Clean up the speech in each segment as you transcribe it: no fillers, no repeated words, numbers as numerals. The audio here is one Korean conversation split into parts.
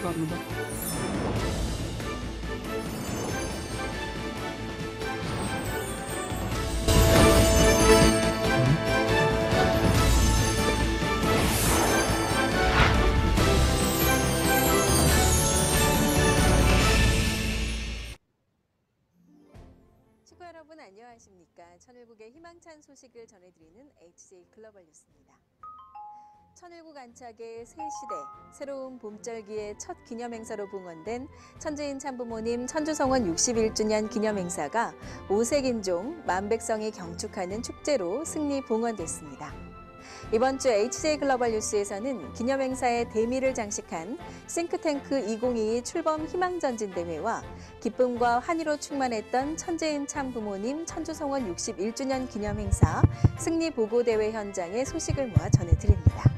감사합니다. 시구 여러분 안녕하십니까? 천일국의 희망찬 소식을 전해드리는 HJ 글로벌 뉴스입니다. 천일국 안착의 새 시대, 새로운 봄절기의 첫 기념행사로 봉헌된 천재인 참부모님 천주성원 61주년 기념행사가 오색인종, 만백성이 경축하는 축제로 승리 봉헌됐습니다. 이번 주 HJ 글로벌 뉴스에서는 기념행사의 대미를 장식한 싱크탱크 2022 출범 희망전진대회와 기쁨과 환희로 충만했던 천재인 참부모님 천주성원 61주년 기념행사 승리보고대회 현장의 소식을 모아 전해드립니다.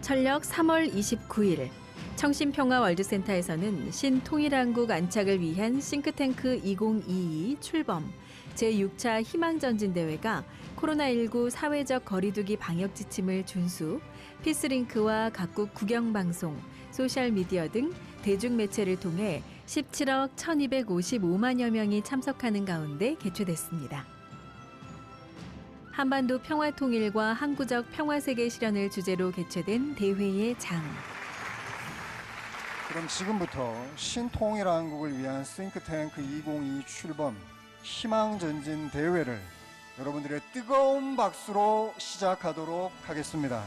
철력 3월 29일 청신평화월드센터에서는 신통일한국 안착을 위한 싱크탱크 2022 출범 제6차 희망전진대회가 코로나19 사회적 거리두기 방역 지침을 준수, 피스링크와 각국 국영방송, 소셜미디어 등 대중매체를 통해 17억 1255만여 명이 참석하는 가운데 개최됐습니다. 한반도 평화통일과 항구적 평화세계 실현을 주제로 개최된 대회의 장. 그럼 지금부터 신통일한국을 위한 싱크탱크 2022 출범 희망전진 대회를 여러분들의 뜨거운 박수로 시작하도록 하겠습니다.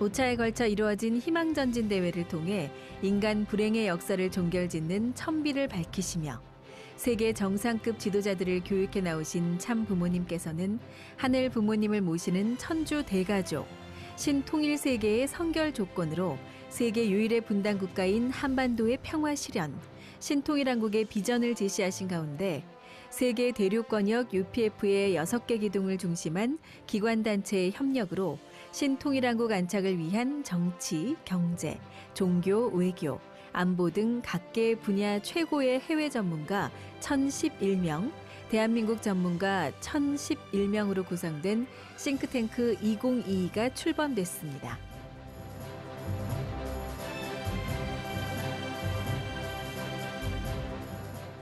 (5차에) 걸쳐 이루어진 희망전진 대회를 통해 인간 불행의 역사를 종결짓는 천비를 밝히시며 세계 정상급 지도자들을 교육해 나오신 참 부모님께서는 하늘 부모님을 모시는 천주 대가족, 신통일 세계의 선결 조건으로 세계 유일의 분단 국가인 한반도의 평화 실현, 신통일한국의 비전을 제시하신 가운데 세계 대륙권역 UPF의 6개 기둥을 중심한 기관단체의 협력으로 신통일한국 안착을 위한 정치, 경제, 종교, 외교, 안보 등 각계 분야 최고의 해외 전문가 1,011명, 대한민국 전문가 1,011명으로 구성된 싱크탱크 2022가 출범됐습니다.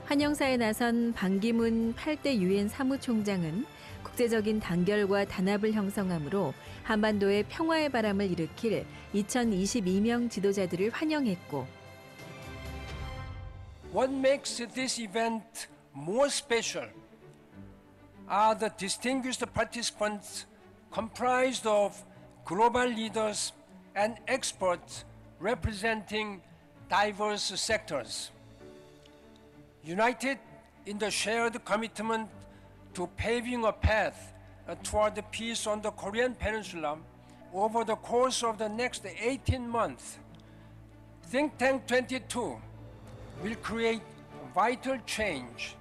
환영사에 나선 반기문 8대 유엔 사무총장은 국제적인 단결과 단합을 형성함으로 한반도의 평화의 바람을 일으킬 2022명 지도자들을 환영했고 What makes this event more special are the distinguished participants comprised of global leaders and experts representing diverse sectors. United in the shared commitment to paving a path toward peace on the Korean Peninsula over the course of the next 18 months, Think Tank 22 will create vital change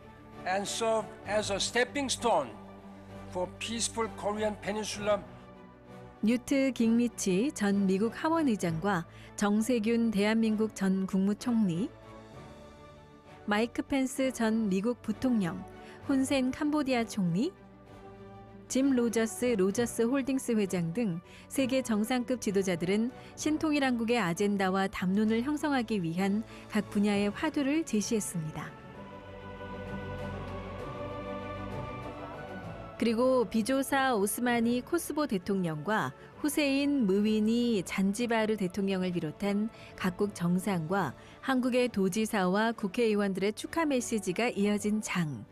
and serve as a stepping stone for peaceful Korean Peninsula. 뉴트 깅리치 전 미국 하원의장과 정세균 대한민국 전 국무총리, 마이크 펜스 전 미국 부통령, 훈센 캄보디아 총리, 짐 로저스 홀딩스 회장 등 세계 정상급 지도자들은 신통일한국의 아젠다와 담론을 형성하기 위한 각 분야의 화두를 제시했습니다. 그리고 비조사 오스마니 코스보 대통령과 후세인 무위니 잔지바르 대통령을 비롯한 각국 정상과 한국의 도지사와 국회의원들의 축하 메시지가 이어진 장.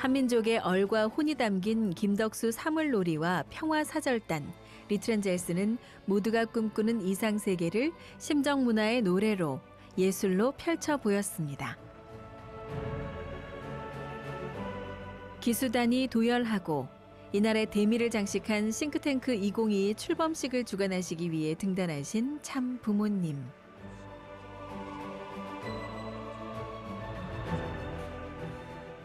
한민족의 얼과 혼이 담긴 김덕수 사물놀이와 평화사절단, 리트렌젤스는 모두가 꿈꾸는 이상세계를 심정문화의 노래로, 예술로 펼쳐 보였습니다. 기수단이 도열하고 이날의 대미를 장식한 싱크탱크 2022 출범식을 주관하시기 위해 등단하신 참 부모님.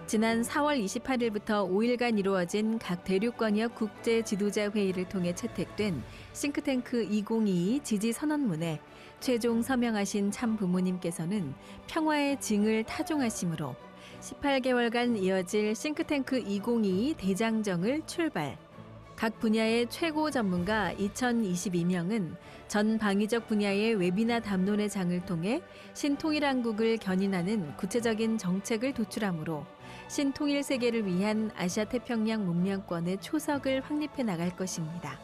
지난 4월 28일부터 5일간 이루어진 각 대륙권역 국제 지도자 회의를 통해 채택된 싱크탱크 2022 지지 선언문에 최종 서명하신 참 부모님께서는 평화의 징을 타종하심으로 18개월간 이어질 싱크탱크 2022 대장정을 출발. 각 분야의 최고 전문가 2022명은 전 방위적 분야의 웨비나 담론의 장을 통해 신통일한국을 견인하는 구체적인 정책을 도출하므로 신통일 세계를 위한 아시아 태평양 문명권의 초석을 확립해 나갈 것입니다.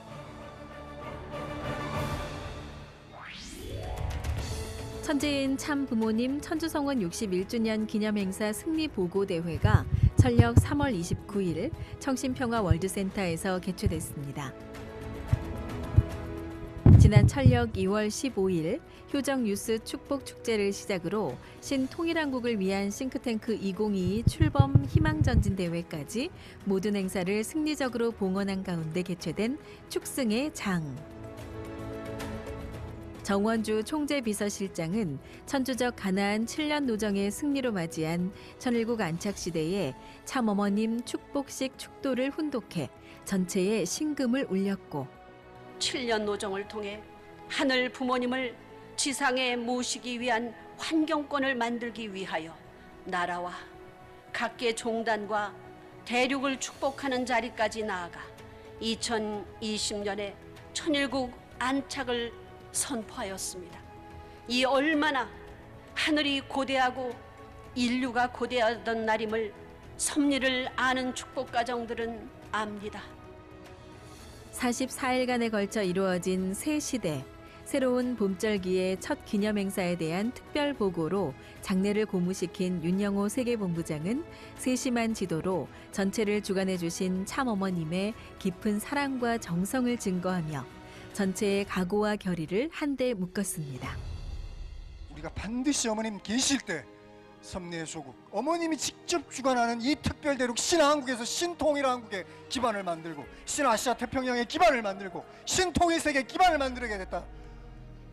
천지인 참 부모님 천주성원 61주년 기념행사 승리보고대회가 철력 3월 29일 청신평화 월드센터에서 개최됐습니다. 지난 철력 2월 15일 효정 뉴스 축복 축제를 시작으로 신통일한국을 위한 싱크탱크 2022 출범 희망전진대회까지 모든 행사를 승리적으로 봉헌한 가운데 개최된 축승의 장. 정원주 총재비서실장은 천주적 가나안 7년 노정의 승리로 맞이한 천일국 안착시대에 참어머님 축복식 축도를 훈독해 전체에 신금을 울렸고 7년 노정을 통해 하늘 부모님을 지상에 모시기 위한 환경권을 만들기 위하여 나라와 각계 종단과 대륙을 축복하는 자리까지 나아가 2020년에 천일국 안착을 선포하였습니다. 이 얼마나 하늘이 고대하고 인류가 고대하던 날임을 섭리를 아는 축복 가정들은 압니다. 44일간에 걸쳐 이루어진 새 시대, 새로운 봄절기의 첫 기념행사에 대한 특별 보고로 장례를 고무시킨 윤영호 세계본부장은 세심한 지도로 전체를 주관해 주신 참어머님의 깊은 사랑과 정성을 증거하며 전체의 각오와 결의를 한데 묶었습니다. 우리가 반드시 어머님 계실 때 섭리의 조국, 어머님이 직접 주관하는 이 특별대륙 신한국에서 신통일한국의 기반을 만들고 신아시아 태평양의 기반을 만들고 신통일 세계의 기반을 만들게 됐다.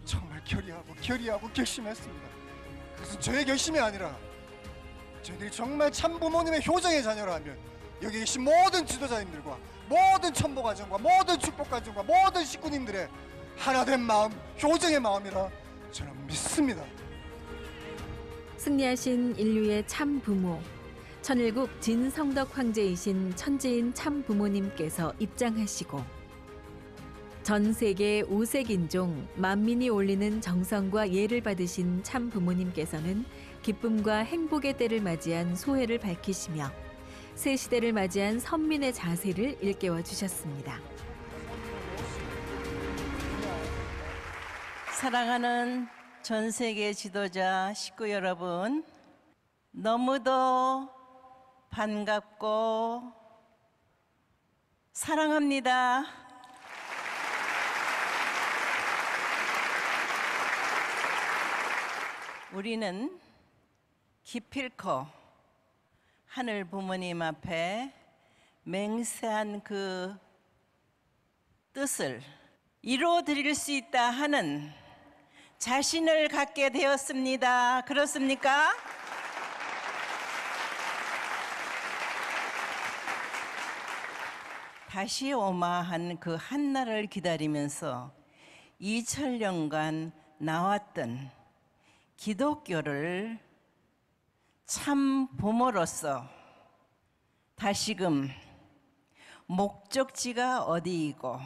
정말 결의하고 결심했습니다. 그것은 저의 결심이 아니라 저희들이 정말 참 부모님의 효정의 자녀라면 여기 계신 모든 지도자님들과 모든 천보가정과 모든 축복가정과 모든 식구님들의 하나된 마음, 효정의 마음이라 저는 믿습니다. 승리하신 인류의 참 부모, 천일국 진성덕 황제이신 천지인 참 부모님께서 입장하시고 전 세계 5색 인종 만민이 올리는 정성과 예를 받으신 참 부모님께서는 기쁨과 행복의 때를 맞이한 소회를 밝히시며 새 시대를 맞이한 선민의 자세를 일깨워 주셨습니다. 사랑하는 전 세계 지도자 식구 여러분, 너무도 반갑고 사랑합니다. 우리는 기필코 하늘 부모님 앞에 맹세한 그 뜻을 이루어 드릴 수 있다 하는 자신을 갖게 되었습니다. 그렇습니까? 다시 오마한 그 한날을 기다리면서 2000년간 나왔던 기독교를 참 부모로서 다시금 목적지가 어디이고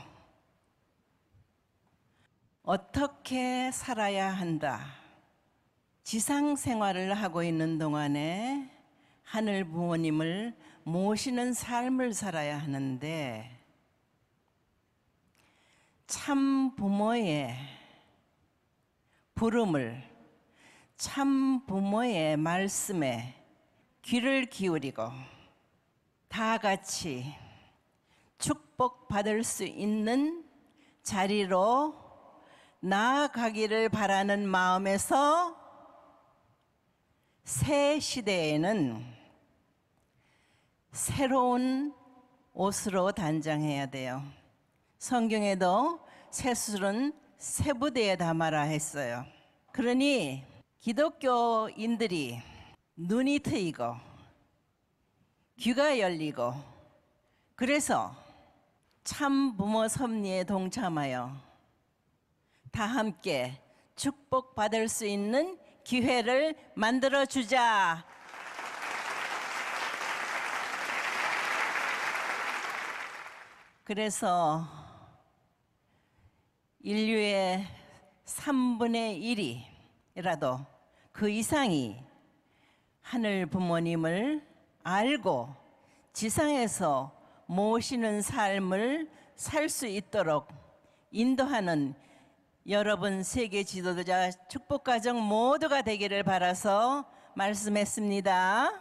어떻게 살아야 한다. 지상 생활을 하고 있는 동안에 하늘 부모님을 모시는 삶을 살아야 하는데 참 부모의 부름을 참 부모의 말씀에 귀를 기울이고 다 같이 축복받을 수 있는 자리로 나아가기를 바라는 마음에서 새 시대에는 새로운 옷으로 단장해야 돼요. 성경에도 새술은 새 부대에 담아라 했어요. 그러니 기독교인들이 눈이 트이고 귀가 열리고, 그래서 참 부모 섭리에 동참하여 다 함께 축복받을 수 있는 기회를 만들어 주자. 그래서 인류의 3분의 1이라도 그 이상이 하늘 부모님을 알고 지상에서 모시는 삶을 살 수 있도록 인도하는 여러분 세계 지도자 축복가정 모두가 되기를 바라서 말씀했습니다.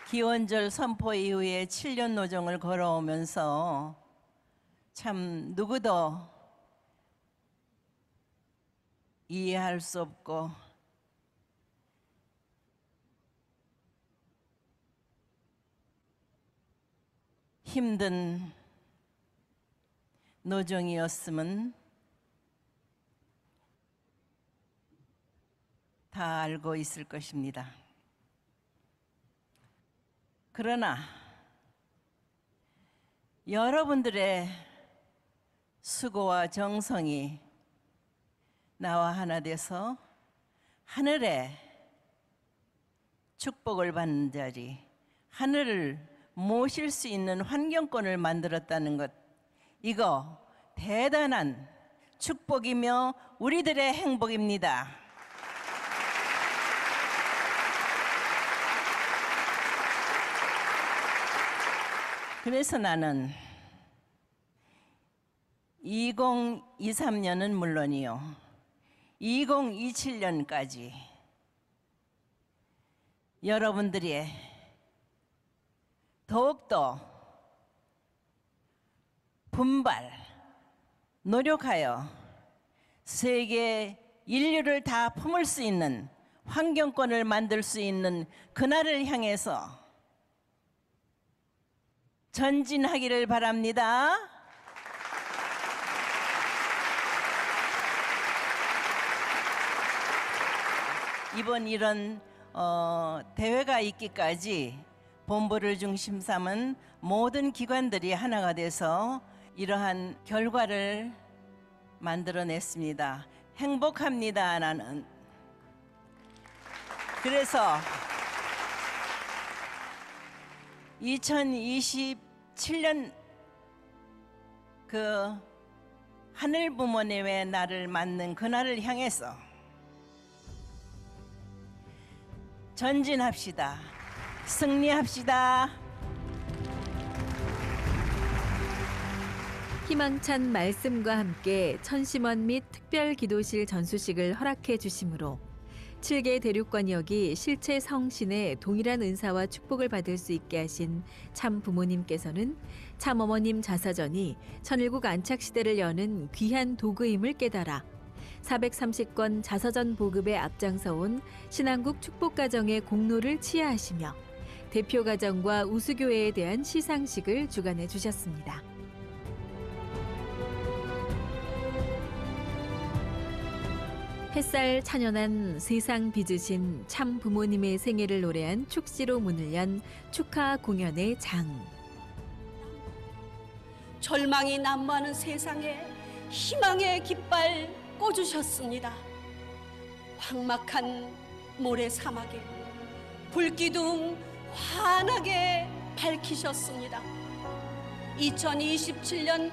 기원절 선포 이후에 7년 노정을 걸어오면서 참 누구도 이해할 수 없고 힘든 노정이었음은 다 알고 있을 것입니다. 그러나 여러분들의 수고와 정성이 나와 하나 돼서 하늘의 축복을 받는 자리, 하늘을 모실 수 있는 환경권을 만들었다는 것, 이거 대단한 축복이며 우리들의 행복입니다. 그래서 나는 2023년은 물론이요, 2027년까지 여러분들이 더욱더 분발, 노력하여 세계 인류를 다 품을 수 있는 환경권을 만들 수 있는 그날을 향해서 전진하기를 바랍니다. 이번 이런 대회가 있기까지 본부를 중심 삼은 모든 기관들이 하나가 돼서 이러한 결과를 만들어냈습니다. 행복합니다, 나는. 그래서 2027년 그 하늘 부모님의 날을 맞는 그날을 향해서 전진합시다. 승리합시다. 희망찬 말씀과 함께 천심원 및 특별기도실 전수식을 허락해 주심으로 7개 대륙권역이 실체 성신의 동일한 은사와 축복을 받을 수 있게 하신 참 부모님께서는 참 어머님 자사전이 천일국 안착시대를 여는 귀한 도구임을 깨달아 430권 자서전 보급에 앞장서온 신한국 축복가정의 공로를 치하하시며 대표가정과 우수교회에 대한 시상식을 주관해 주셨습니다. 햇살 찬연한 세상 빚으신 참 부모님의 생애를 노래한 축시로 문을 연 축하 공연의 장. 절망이 난무하는 세상에 희망의 깃발 꽂으셨습니다. 황막한 모래 사막에 불기둥 환하게 밝히셨습니다. 2027년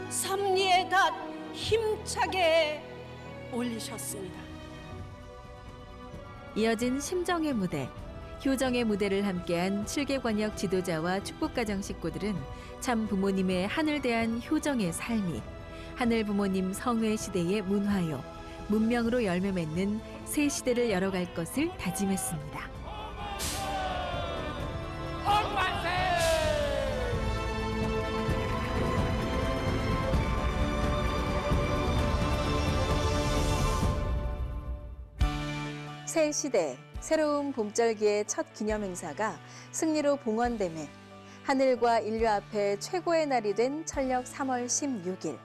섭리의 닷 힘차게 올리셨습니다. 이어진 심정의 무대, 효정의 무대를 함께한 7개 권역 지도자와 축복가정 식구들은 참 부모님의 하늘 대한 효정의 삶이 하늘 부모님 성회 시대의 문화요, 문명으로 열매 맺는 새 시대를 열어갈 것을 다짐했습니다. 새 시대, 새로운 봄절기의 첫 기념행사가 승리로 봉헌됨에 하늘과 인류 앞에 최고의 날이 된 철력 3월 16일.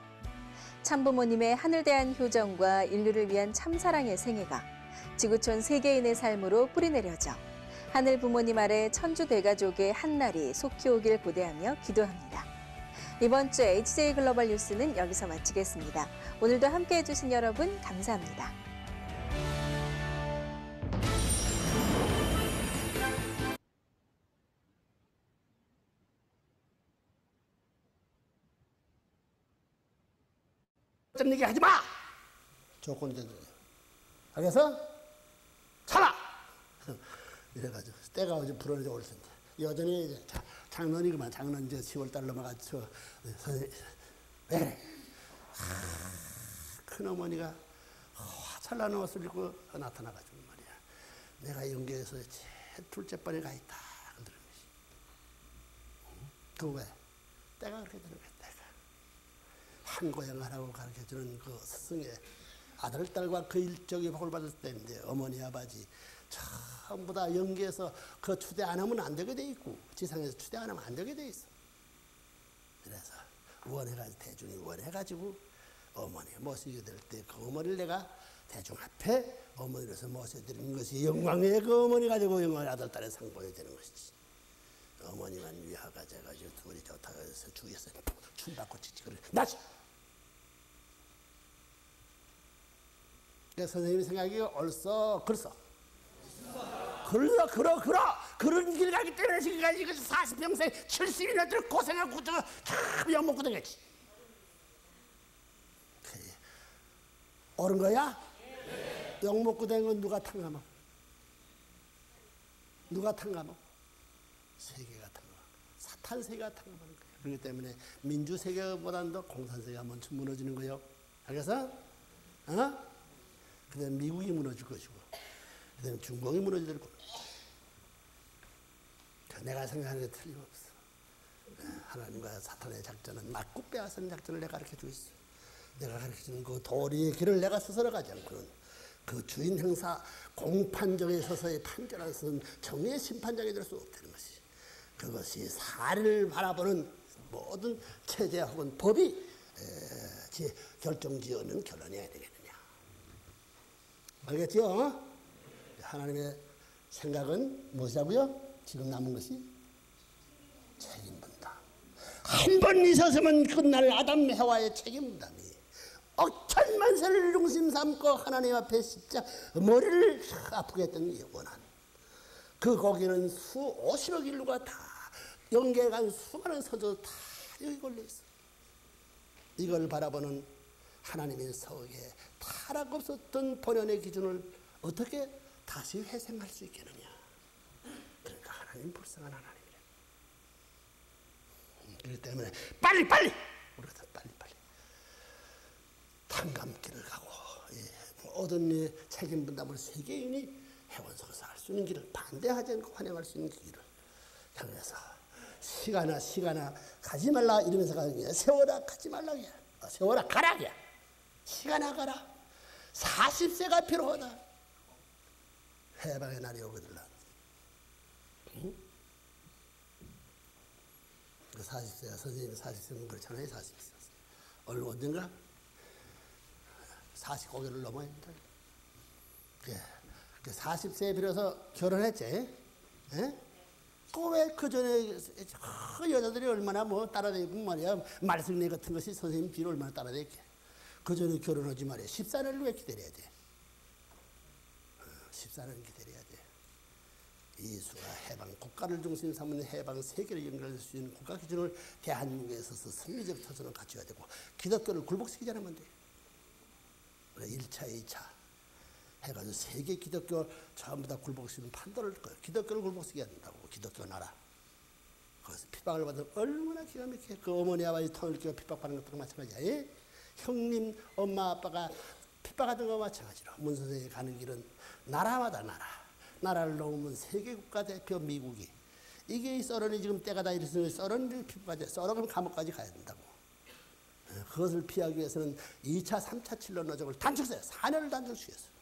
참부모님의 하늘 대한 효정과 인류를 위한 참사랑의 생애가 지구촌 세계인의 삶으로 뿌리내려져 하늘 부모님 아래 천주 대가족의 한날이 속히 오길 고대하며 기도합니다. 이번 주 HJ 글로벌 뉴스는 여기서 마치겠습니다. 오늘도 함께해 주신 여러분 감사합니다. 어떤 얘기 하지 마! 조건적이야. 알겠어? 참아! 이래가지고 때가 어제 불어내져 올 텐데 여전히 이제 장년이구만. 장년 이제 10월달 넘어가서 선생님 왜 그래? 큰어머니가 화살나는 옷을 입고 나타나가지고 말이야. 내가 연계에서 제일 둘째 번에 가 있다. 그러는 것이. 그 왜? 때가 그렇게 되는 거야. 한 고향하라고 가르쳐주는 그 스승의 아들, 딸과 그 일적이 복을 받을 때인데 어머니, 아버지 전부 다 연계해서 그 추대 안 하면 안 되게 돼 있고 지상에서 추대 안 하면 안 되게 돼 있어. 그래서 원해가지고 대중이 원해가지고 어머니 모시게 될 때 그 어머니를 내가 대중 앞에 어머니로서 모셔드리는 것이 영광의 그 어머니 가지고 영광의 아들, 딸의 상 보여야 되는 것이지. 어머니만 위하가 돼가지고 둘이 좋다고 해서 주위에서 춤받고 찌찌거려 나지. 그러니까 선생님이 생각이 옳소 그렇소. 그런 길 가기 때문에 지금까지 40평생 70이나 들 고생하고 참 욕먹고 다녔지. 그래. 옳은 거야? 네. 욕먹고 다닌 건 누가 탕감하? 누가 탕감하? 세계가 탕감하. 사탄 세계가 탕감하는 거야. 그렇기 때문에 민주 세계보다는 더 공산 세계가 먼저 무너지는 거예요. 알겠어? 어? 그 다음에 미국이 무너질 것이고, 그 다음에 중국이 무너질 거고. 내가 생각하는 게 틀림없어. 하나님과 사탄의 작전은 맞고 빼앗는 작전을 내가 가르쳐주고 있어. 내가 가르쳐주는 그 도리의 길을 내가 스스로 가지 않고는 그 주인 행사 공판정에 서서히 판결할 수 있는 정의의 심판장이 될 수 없다는 것이. 그것이 사례를 바라보는 모든 체제 혹은 법이 결정지어는 결론이어야 되겠느냐. 알겠죠? 하나님의 생각은 무엇이라고요? 지금 남은 것이 책임분담. 한 번 있었으면 그날 아담 해와의 책임분담이 억천만 세를 중심 삼고 하나님 앞에 진짜 머리를 아프게 했던 영원한 그 거기는 수 50억 인류가 다 연계간 수많은 선조도 다 여기 걸려있어. 이걸 바라보는 하나님의 서기에 타락 없었던 본연의 기준을 어떻게 다시 회생할 수 있겠느냐. 그러니까 하나님 불쌍한 하나님이래. 그렇기 때문에 빨리 우리가 빨리 탕감길을 가고 모든 책임 분담을 세계인이 해원석에서 할 수 있는 길을 반대하지 않고 환영할 수 있는 길을 향해서 시간아 가지 말라 이러면서 가는 게 세월아 가지 말라 게 세월아 가라 게 시간아 가라 40세가 필요하다. 해방의 날이 오거든. 응? 40세가 선생님이 40세면 그렇잖아요. 40세 얼른 언젠가 49개를 넘어야 된다. 40세에 비로소 결혼했지. 왜 그 전에 여자들이 얼마나 따라다니고 말이야. 말썽내 같은 것이 선생님 뒤로 얼마나 따라다니게. 그 전에 결혼하지 말이야. 14년을 왜 기다려야 돼? 14년 기다려야 돼. 이수가 해방 국가를 중심 삼는 해방 세계를 연결할 수 있는 국가 기준을 대한민국에 있어서 승리적 터전을 갖춰야 되고 기독교를 굴복시키지 않으면 돼. 1차, 2차 해가지고 세계 기독교 전부 다 굴복시키는 판도를 거예요. 기독교를 굴복시켜야 된다고. 기독교 나라. 거기서 핍박을 받으면 얼마나 기가 막히게 그 어머니 아버지 통을 끼고 핍박받는 것과 마찬가지야. 형님, 엄마, 아빠가 핍박하던 것과 마찬가지로 문 선생이 가는 길은 나라마다 나라를 넘으면 세계 국가 대표 미국이 이게 이 썰언이 지금 때가 다 이랬으니 썰언을 핍박하지 썰언은 감옥까지 가야 된다고. 그것을 피하기 위해서는 2차, 3차 칠런 노적을 단축해서 4년을 단축시켰어요.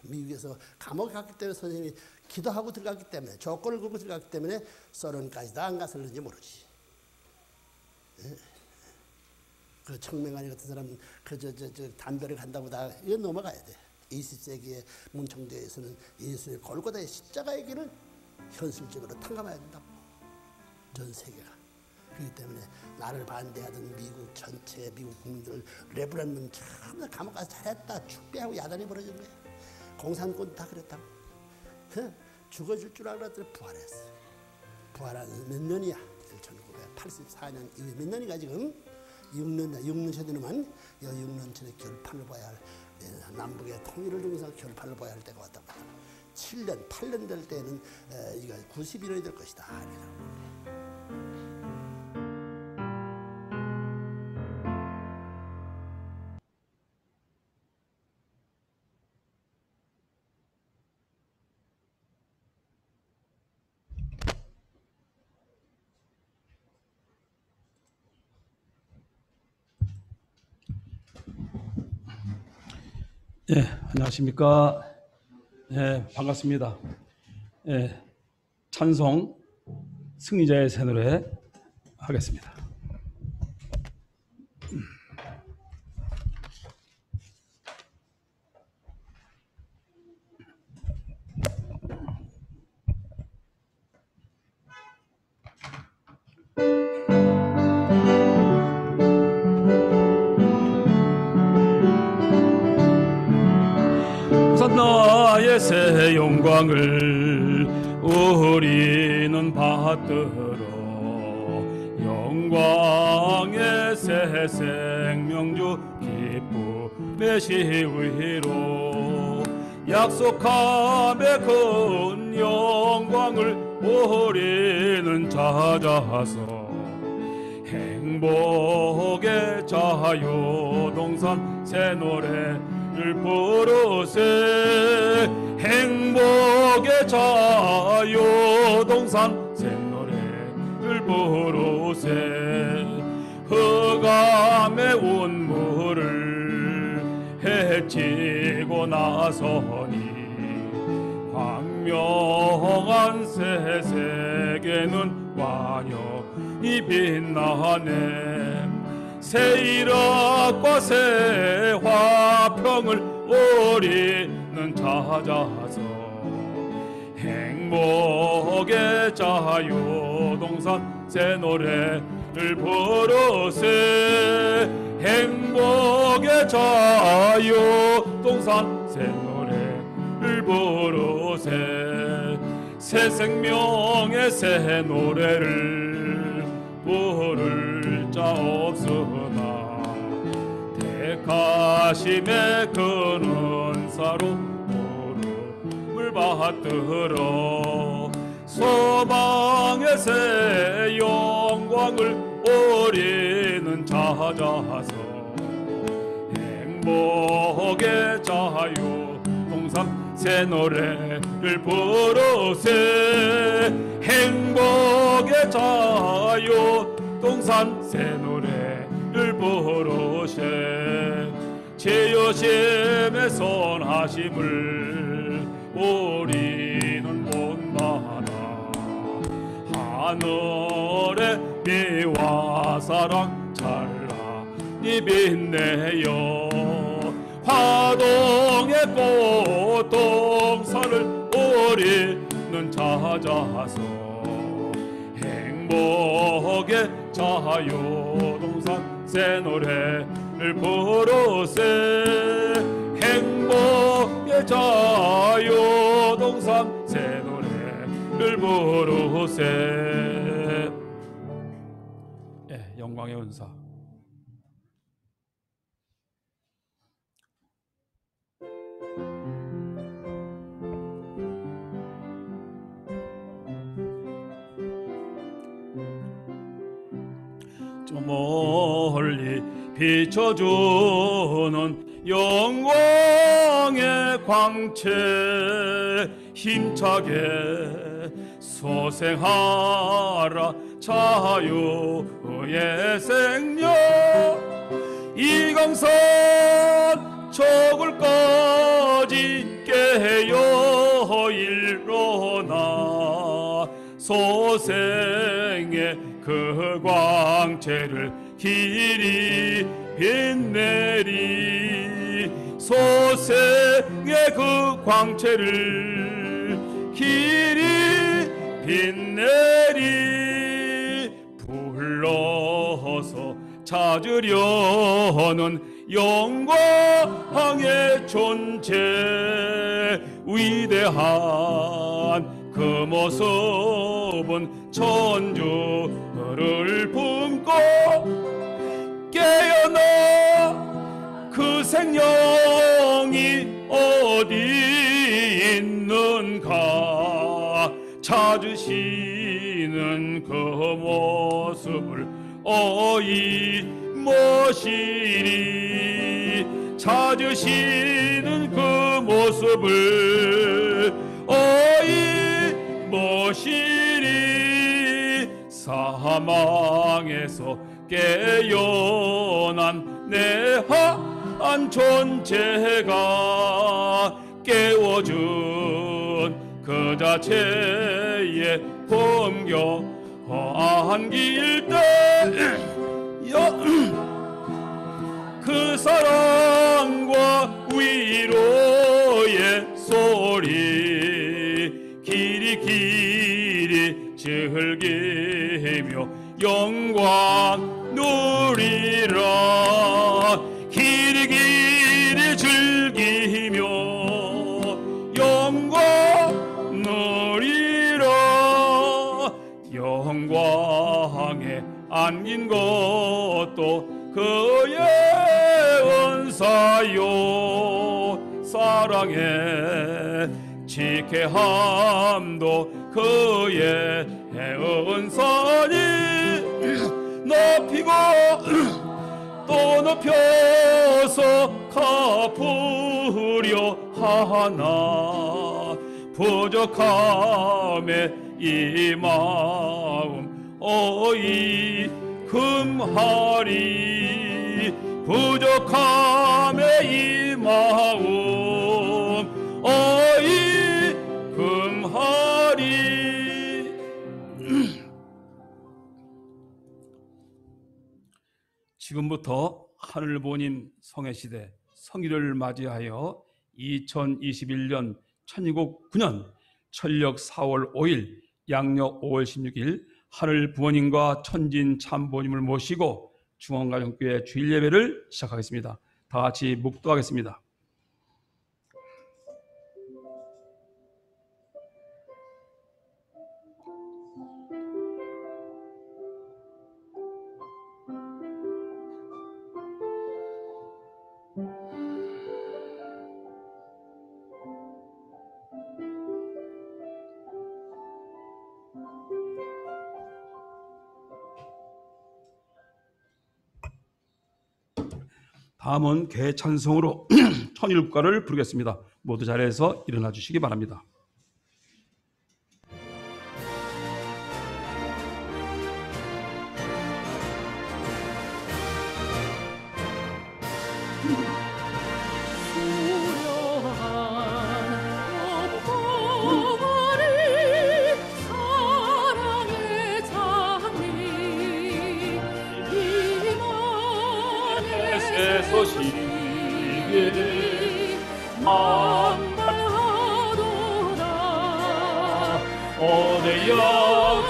미국에서 감옥에 갔기 때문에 선생님이 기도하고 들어갔기 때문에 조건을 걸고 들어갔기 때문에 썰언까지 다 안 갔을는지 모르지. 그 청명환이 같은 사람은 담배를 간다고 다 이거 넘어가야 돼. 20세기의 문청대에서는 예수의 골고다의 십자가의 길을 현실적으로 탕감해야 된다고. 전 세계가. 그렇기 때문에 나를 반대하던 미국 전체 미국 국민들을 레브란은 참 감옥 가서 잘했다 축배하고 야단이 벌어진 거야. 공산권 다 그랬다고. 죽어줄 줄 알았더니 부활했어. 부활한 몇 년이야? 1984년 이후에 몇 년이가 지금? 6년 전에만 6년 전에 결판을 봐야 할 남북의 통일을 통해서 결판을 봐야 할 때가 왔다고. 7년, 8년 될 때는 이거 91년이 될 것이다. 예, 안녕하십니까. 예, 반갑습니다. 예, 찬송 승리자의 새 노래 하겠습니다. 나의 새 영광을 우리는 받들어 영광의 새 생명주 기쁨의 시위로 약속함의 큰 영광을 우리는 찾아서 행복의 자유동산 새 노래를 부르세 행복의 자유동산 새 노래를 부르세 흑암의 운물을 헤치고 나서니 광명한 새 세계는 완연히 빛나네 새 일학과 새 화평을 우리는 찾아서 행복의 자유동산 새 노래를 부르세 행복의 자유동산 새 노래를 부르세 새 생명의 새 노래를 부를 자 없으나 택하심의 그 은사로 부름을 받들어 소망의 새 영광을 우리는 찾아서 행복의 자유동산 새 노래를 부르세 행복의 자유동산 새 노래를 부르세 지으심의 선하심을 우리는 본받아 하늘의 미와 사랑 찬란히 빛내어 화동의 꽃동산을 우리는 찾아서 행복의 자유동산 새 노래를 부르세 행복의 자유동산 새 노래를 부르세 영광의 은사 저 멀리 비춰주는 영광의 광채 힘차게 소생하라 자유의 생명 이강산 저굴까지 깨어 일어나 소생의 그 광채를 길이 빛내리 소생의 그 광채를 길이 빛내리 불러서 찾으려는 영광의 존재 위대한 그 모습은 천주를 품고 깨어나 그 생명이 어디 있는가 찾으시는 그 모습을 어이 모시리 찾으시는 그 모습을 어이 모시리 사망에서 깨어난 내 한 존재가 깨워준 그 자체의 pom겨 안길 때 그 사랑과 위로의 소리 길이 길이 즐기며 영광 누리라 길이 길이 즐기며 영광 누리라 영광에 안긴 것도 그의 은사요 사랑의 지혜함도 그의 은사니 높이고 또 높여서 갚으려 하나 부족함에 이 마음 어이 금하리 부족함에 이 마음 어이 금하리 지금부터 하늘본인 성회시대 성일을 맞이하여 2021년 천이국 9년 천력 4월 5일 양력 5월 16일 하늘 부모님과 천진 참부모님을 모시고 중원가정교회 주일 예배를 시작하겠습니다. 다 같이 묵도하겠습니다. 다음은 개찬송으로 천일국가를 부르겠습니다. 모두 자리에서 일어나 주시기 바랍니다. 소식에 만발하도다 오대여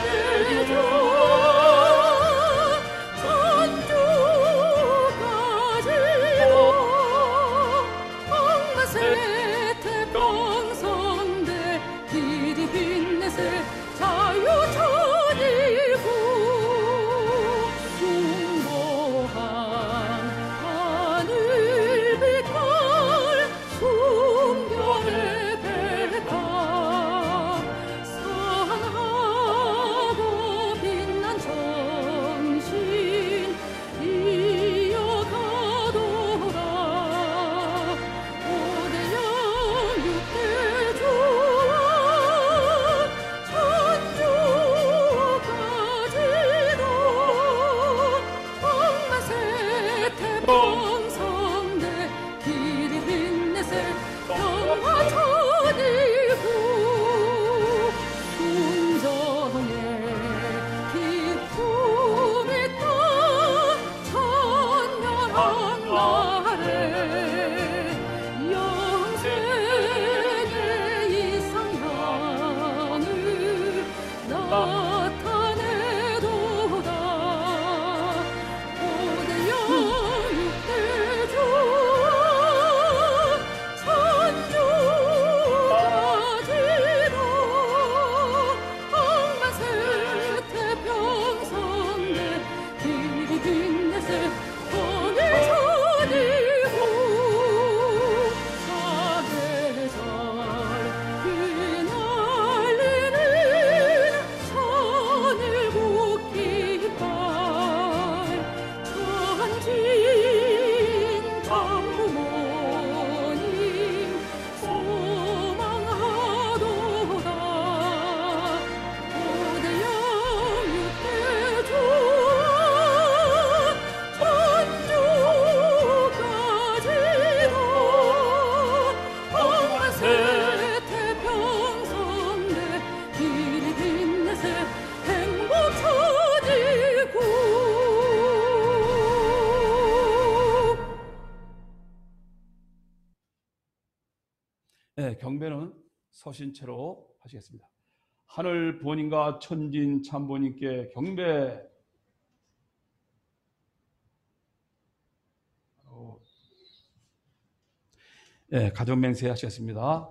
대주여 천주까지도 엉마세태 평성대 길이 빛내세 자유천일구 순정의 기쁨이 네, 경배는 서신 채로 하시겠습니다. 하늘 본인과 천진 참본인께 경배. 네, 가정 맹세 하시겠습니다.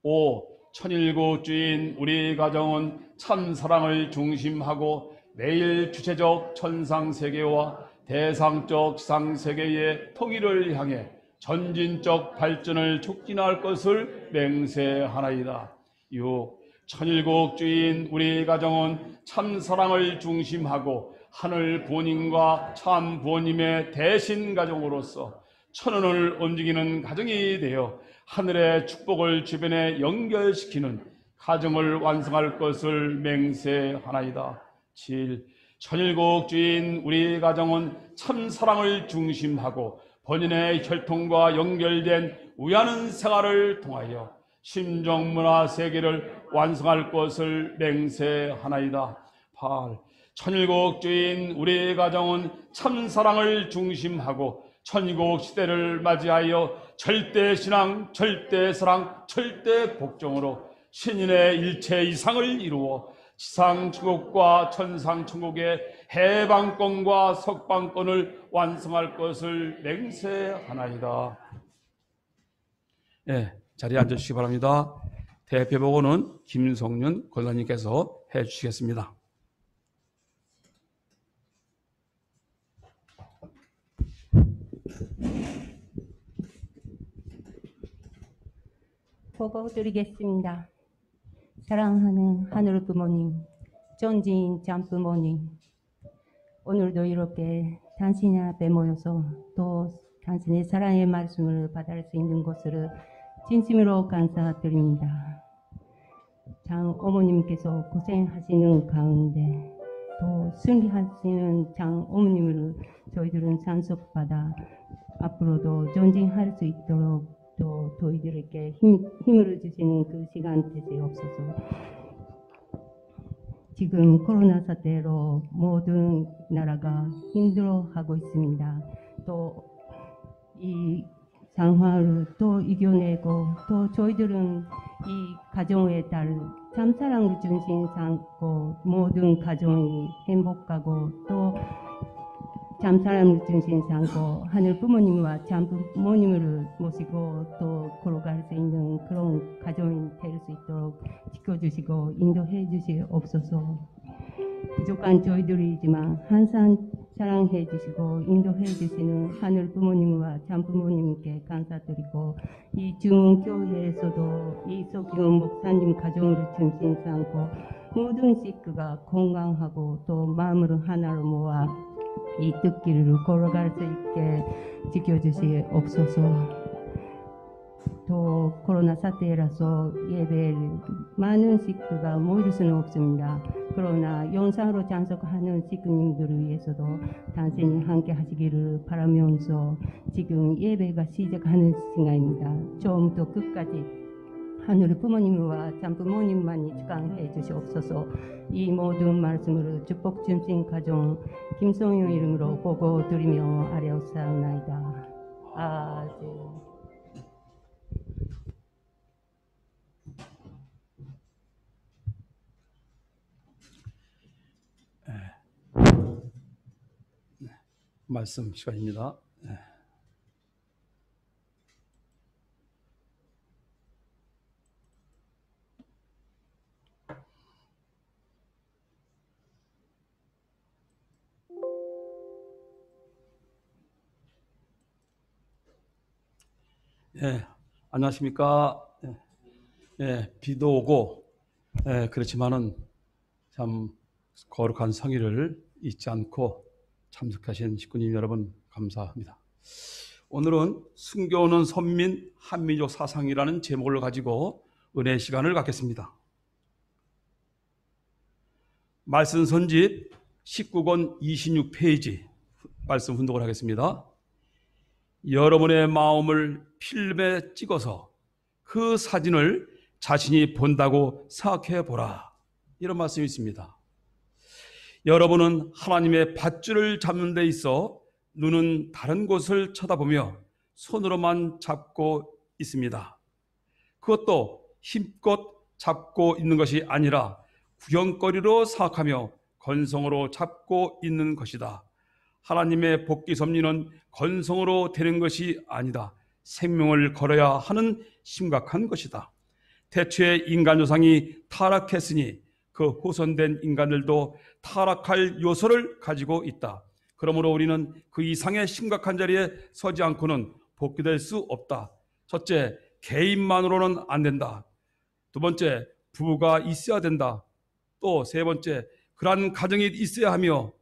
오 천일국 주인 우리 가정은 참 사랑을 중심하고 매일 주체적 천상세계와 대상적 지상세계의 통일을 향해 전진적 발전을 촉진할 것을 맹세하나이다. 6. 천일국 주인 우리 가정은 참 사랑을 중심하고 하늘 본인과 참 부모님의 대신 가정으로서 천운을 움직이는 가정이 되어 하늘의 축복을 주변에 연결시키는 가정을 완성할 것을 맹세하나이다. 7. 천일국 주인 우리 가정은 참 사랑을 중심하고 본인의 혈통과 연결된 우연한 생활을 통하여 심정문화 세계를 완성할 것을 맹세하나이다. 8. 천일국 주인 우리 가정은 참 사랑을 중심하고 천국 시대를 맞이하여 절대신앙, 절대사랑, 절대복종으로 신인의 일체 이상을 이루어 지상천국과 천상천국의 해방권과 석방권을 완성할 것을 맹세하나이다. 네, 자리에 앉으시기 바랍니다. 대표복원은 김성윤 권사님께서 해주시겠습니다. 보고 드리겠습니다. 사랑하는 하늘 부모님, 존진 참 부모님, 오늘도 이렇게 당신 앞에 모여서 또 당신의 사랑의 말씀을 받을 수 있는 것을 진심으로 감사드립니다. 장 어머님께서 고생하시는 가운데 또 승리하시는 장 어머님을 저희들은 찬송받아 앞으로도 존중할 수 있도록 또 저희들에게 힘을 주시는 그 시간 되시옵소서. 지금 코로나 사태로 모든 나라가 힘들어하고 있습니다. 또 이 상황을 또 이겨내고 또 저희들은 이 가정에 따른 참사랑을 중심 삼고 모든 가정이 행복하고 또 참사랑을 중심 삼고 하늘 부모님과 참 부모님을 모시고 또 걸어갈 수 있는 그런 가정이 될 수 있도록 지켜주시고 인도해 주시옵소서. 부족한 저희들이지만 항상 사랑해 주시고 인도해 주시는 하늘 부모님과 참 부모님께 감사드리고 이 중흥교회에서도 이 소기훈 목사님 가정을 중심 삼고 모든 식구가 건강하고 또 마음을 하나로 모아 이 뜻길을 걸어갈 수 있게 지켜주시옵소서. 또 코로나 사태라서 예배를 많은 식구가 모일 수는 없습니다. 그러나 영상으로 참석하는 식구님들을 위해서도 당신이 함께 하시기를 바라면서 지금 예배가 시작하는 시간입니다. 처음부터 끝까지 하늘 부모님과 참 부모님만이 축복해 주시옵소서. 이 모든 말씀을 축복 중심 가정 김성윤 이름으로 보고 드리며 아뢰옵사옵나이다. 아멘. 말씀 시간입니다. 안녕하십니까. 비도 오고 그렇지만은 참 거룩한 성의를 잊지 않고 참석하신 식구님 여러분 감사합니다. 오늘은 숨겨오는 선민 한민족 사상이라는 제목을 가지고 은혜 시간을 갖겠습니다. 말씀 선집 19권 26페이지 말씀 훈독을 하겠습니다. 여러분의 마음을 필름에 찍어서 그 사진을 자신이 본다고 생각해 보라. 이런 말씀이 있습니다. 여러분은 하나님의 밧줄을 잡는 데 있어 눈은 다른 곳을 쳐다보며 손으로만 잡고 있습니다. 그것도 힘껏 잡고 있는 것이 아니라 구경거리로 생각하며 건성으로 잡고 있는 것이다. 하나님의 복귀 섭리는 건성으로 되는 것이 아니다. 생명을 걸어야 하는 심각한 것이다. 태초에 인간 조상이 타락했으니 그 후손된 인간들도 타락할 요소를 가지고 있다. 그러므로 우리는 그 이상의 심각한 자리에 서지 않고는 복귀될 수 없다. 첫째, 개인만으로는 안 된다. 두 번째, 부부가 있어야 된다. 또 세 번째, 그러한 가정이 있어야 하며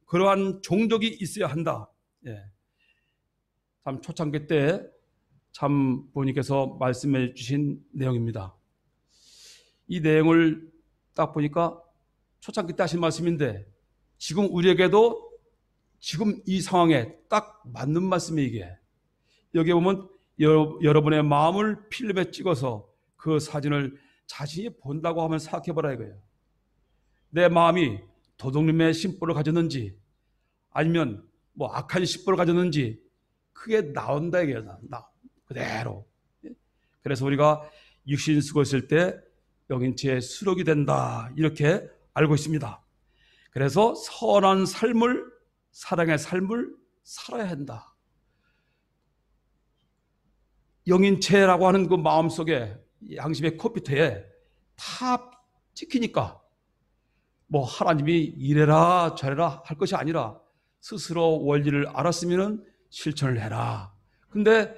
그러한 종족이 있어야 한다. 예. 참 초창기 때 참 부모님께서 말씀해 주신 내용입니다. 이 내용을 딱 보니까 초창기 때 하신 말씀인데 지금 우리에게도 지금 이 상황에 딱 맞는 말씀이 이게. 여기에 보면 여러분의 마음을 필름에 찍어서 그 사진을 자신이 본다고 하면 생각해 보라 이거예요. 내 마음이 도둑님의 심보를 가졌는지 아니면 뭐 악한 심보를 가졌는지 그게 나온다 이거예요. 그대로. 그래서 우리가 육신 쓰고 있을 때 영인체의 수록이 된다 이렇게 알고 있습니다. 그래서 선한 삶을, 사랑의 삶을 살아야 한다. 영인체라고 하는 그 마음속에 양심의 컴퓨터에 다 찍히니까 뭐 하나님이 이래라 저래라 할 것이 아니라 스스로 원리를 알았으면 실천을 해라. 근데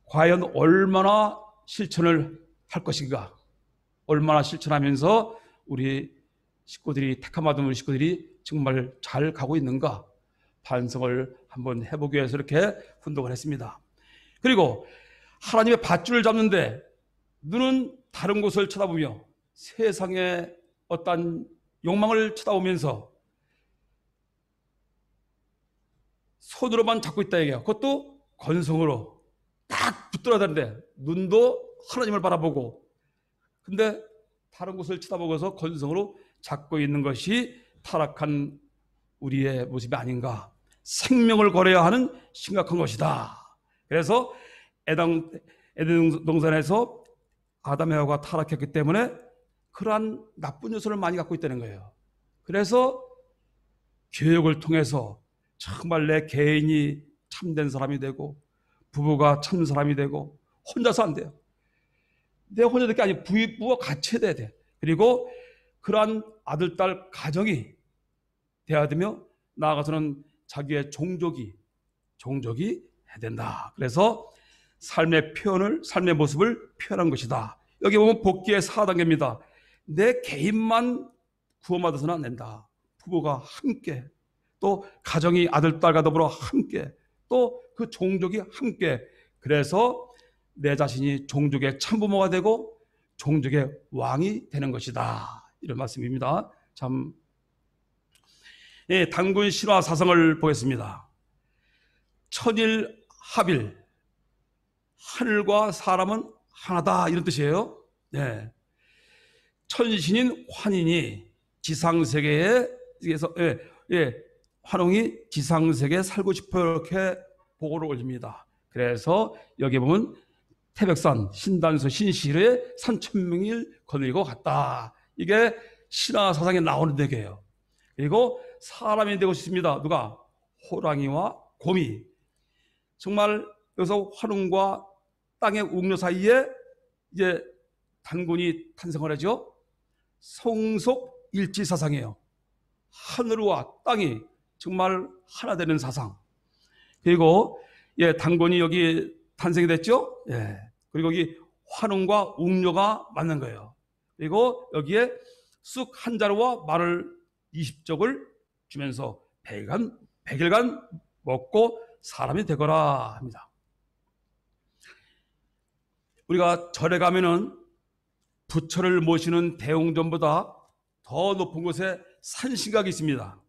과연 얼마나 실천을 할 것인가? 얼마나 실천하면서 우리 식구들이, 택함받은 우리 식구들이 정말 잘 가고 있는가? 반성을 한번 해보기 위해서 이렇게 훈독을 했습니다. 그리고 하나님의 밧줄을 잡는데 눈은 다른 곳을 쳐다보며 세상의 어떤 욕망을 쳐다보면서 손으로만 잡고 있다 얘기해요. 그것도 건성으로 딱 붙들어야 되는데 눈도 하나님을 바라보고 근데 다른 곳을 쳐다보고서 건성으로 잡고 있는 것이 타락한 우리의 모습이 아닌가. 생명을 걸어야 하는 심각한 것이다. 그래서 에덴 동산에서 아담 에바가 타락했기 때문에 그러한 나쁜 요소를 많이 갖고 있다는 거예요. 그래서 교육을 통해서 정말 내 개인이 참된 사람이 되고 부부가 참 사람이 되고 혼자서 안 돼요. 내 혼자 될 게 아니고 부부가 같이 돼야 돼. 그리고 그러한 아들, 딸 가정이 돼야 되며 나아가서는 자기의 종족이 해야 된다. 그래서 삶의 표현을, 삶의 모습을 표현한 것이다. 여기 보면 복귀의 4단계입니다. 내 개인만 구원받아서는 안 된다. 부부가 함께, 또 가정이 아들, 딸과 더불어 함께, 또 그 종족이 함께. 그래서 내 자신이 종족의 참부모가 되고 종족의 왕이 되는 것이다. 이런 말씀입니다. 참, 예, 단군 신화 사성을 보겠습니다. 천일합일, 하늘과 사람은 하나다 이런 뜻이에요. 예. 천신인 환인이 지상세계에서 환웅이 지상세계에 살고 싶어요 이렇게 보고를 올립니다. 그래서 여기 보면 태백산 신단서 신시르에 산천명을 거느리고 갔다. 이게 신화 사상에 나오는 얘기예요. 그리고 사람이 되고 싶습니다. 누가? 호랑이와 곰이. 정말 여기서 환웅과 땅의 웅녀 사이에 이제 단군이 탄생을 하죠. 성속 일치 사상이에요. 하늘과 땅이 정말 하나 되는 사상. 그리고 예, 단군이 여기 탄생이 됐죠. 예. 그리고 여기 환웅과 웅녀가 만난 거예요. 그리고 여기에 쑥 한 자루와 마늘 20쪽을 주면서 100일간 먹고 사람이 되거라 합니다. 우리가 절에 가면은 부처를 모시는 대웅전보다 더 높은 곳에 산신각이 있습니다.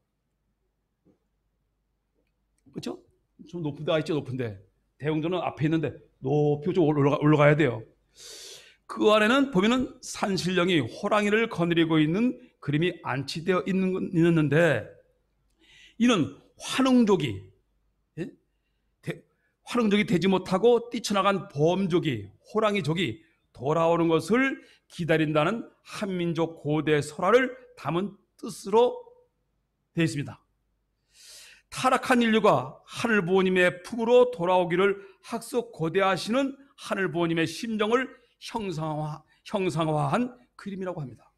그렇죠? 좀 높은 데가 있죠. 높은데 대웅전은 앞에 있는데 높이 좀 올라가야 돼요. 그 안에는 보면은 산신령이 호랑이를 거느리고 있는 그림이 안치되어 있는데 이는 환웅족이 되지 못하고 뛰쳐나간 범족이, 호랑이족이 돌아오는 것을 기다린다는 한민족 고대 설화를 담은 뜻으로 되어 있습니다. 타락한 인류가 하늘 부모님의 품으로 돌아오기를 학습 고대하시는 하늘 부모님의 심정을 형상화한 그림이라고 합니다.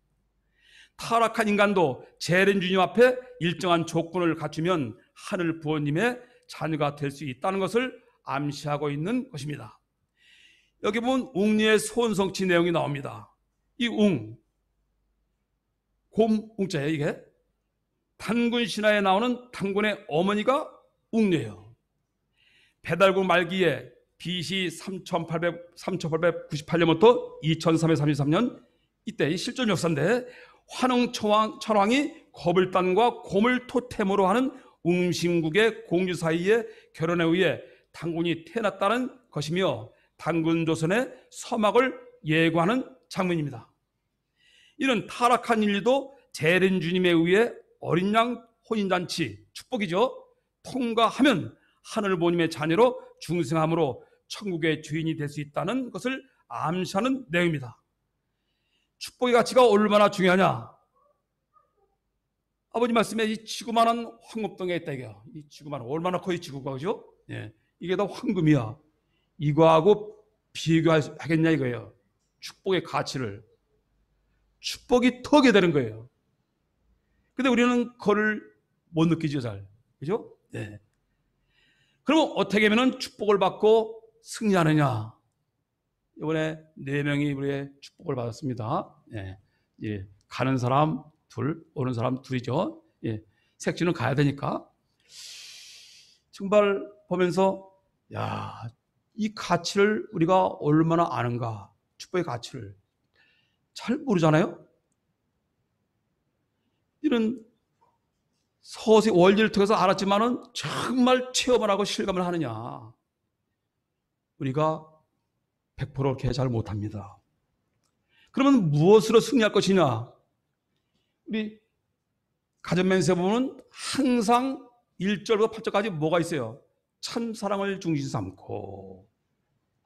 타락한 인간도 재림 주님 앞에 일정한 조건을 갖추면 하늘 부모님의 자녀가 될 수 있다는 것을 암시하고 있는 것입니다. 여기 보면 웅리의 소원성취 내용이 나옵니다. 이 곰 웅자예요. 이게 단군 신화에 나오는 단군의 어머니가 웅녀예요. 배달국 말기에 BC 3898년부터 2333년 이때 실존 역사인데 환웅 천왕이 거불단과 곰을 토템으로 하는 웅신국의 공주 사이에 결혼에 의해 단군이 태어났다는 것이며 단군 조선의 서막을 예고하는 장면입니다. 이는 타락한 인류도 재림 주님에 의해 어린 양 혼인잔치 축복이죠. 통과하면 하늘 부모님의 자녀로 중생함으로 천국의 주인이 될 수 있다는 것을 암시하는 내용입니다. 축복의 가치가 얼마나 중요하냐? 아버님 말씀에 이 지구만한 황금덩이가 있다 이게요. 이 지구만 얼마나 커 이 지구가 그죠? 예, 이게 다 황금이야. 이거하고 비교하겠냐 이거예요. 축복의 가치를. 축복이 더게 되는 거예요. 근데 우리는 그걸 못 느끼죠, 잘. 그죠? 네. 그럼 어떻게 하면 축복을 받고 승리하느냐? 이번에 4명이 우리의 축복을 받았습니다. 예. 예. 가는 사람 둘, 오는 사람 둘이죠. 예. 색지는 가야 되니까. 정말 보면서, 야, 이 가치를 우리가 얼마나 아는가? 축복의 가치를. 잘 모르잖아요? 이런 서서히 원리를 통해서 알았지만은 정말 체험을 하고 실감을 하느냐. 우리가 100% 그렇게 잘 못합니다. 그러면 무엇으로 승리할 것이냐? 우리 가전맹세 보면 항상 1절부터 8절까지 뭐가 있어요? 참사랑을 중심 삼고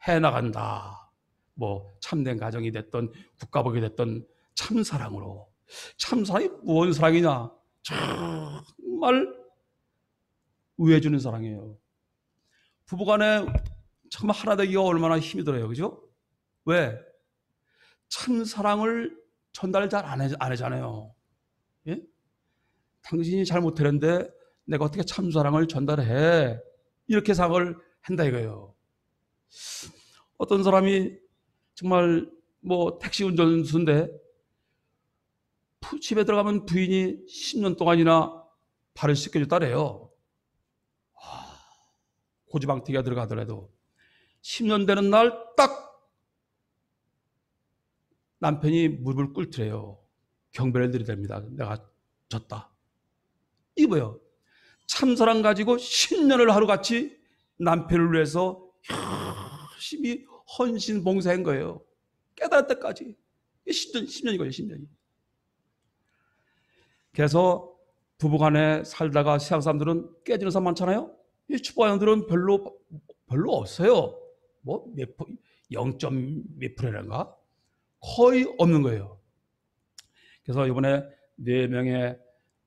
해나간다. 뭐 참된 가정이 됐던 국가복이 됐던 참사랑으로. 참사랑이 무슨 사랑이냐? 정말 우애해주는 사랑이에요. 부부간에 정말 하나 되기가 얼마나 힘이 들어요. 그죠? 왜? 참사랑을 전달 잘 안 하잖아요. 예? 당신이 잘 못하는데 내가 어떻게 참사랑을 전달해? 이렇게 생각을 한다 이거예요. 어떤 사람이 정말 뭐 택시 운전수인데 집에 들어가면 부인이 10년 동안이나 발을 씻겨줬다래요. 고지방튀기가 들어가더라도 10년 되는 날 딱 남편이 무릎을 꿇더래요. 경배를 드리답니다. 내가 졌다. 이게 뭐예요? 참사랑 가지고 10년을 하루같이 남편을 위해서 열심히 헌신 봉사한 거예요. 깨달을 때까지. 10년인 거예요. 10년이. 그래서 부부간에 살다가 세상 사람들은 깨지는 사람 많잖아요. 이 축복하는 별로 없어요. 뭐 0.몇 %란가? 거의 없는 거예요. 그래서 이번에 4명의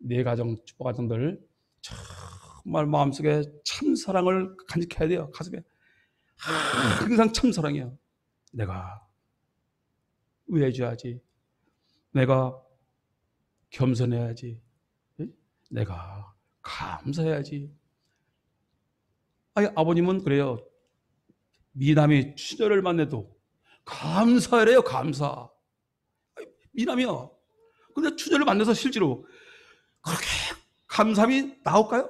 4가정 축복가정들 정말 마음속에 참사랑을 간직해야 돼요. 가슴에 항상 참사랑이에요. 내가 의해줘야지. 내가 겸손해야지. 내가 감사해야지. 아니, 아버님은 그래요. 미남이 추녀를 만나도 감사해요. 감사. 미남이요. 근데 추녀를 만나서 실제로 그렇게 감사함이 나올까요?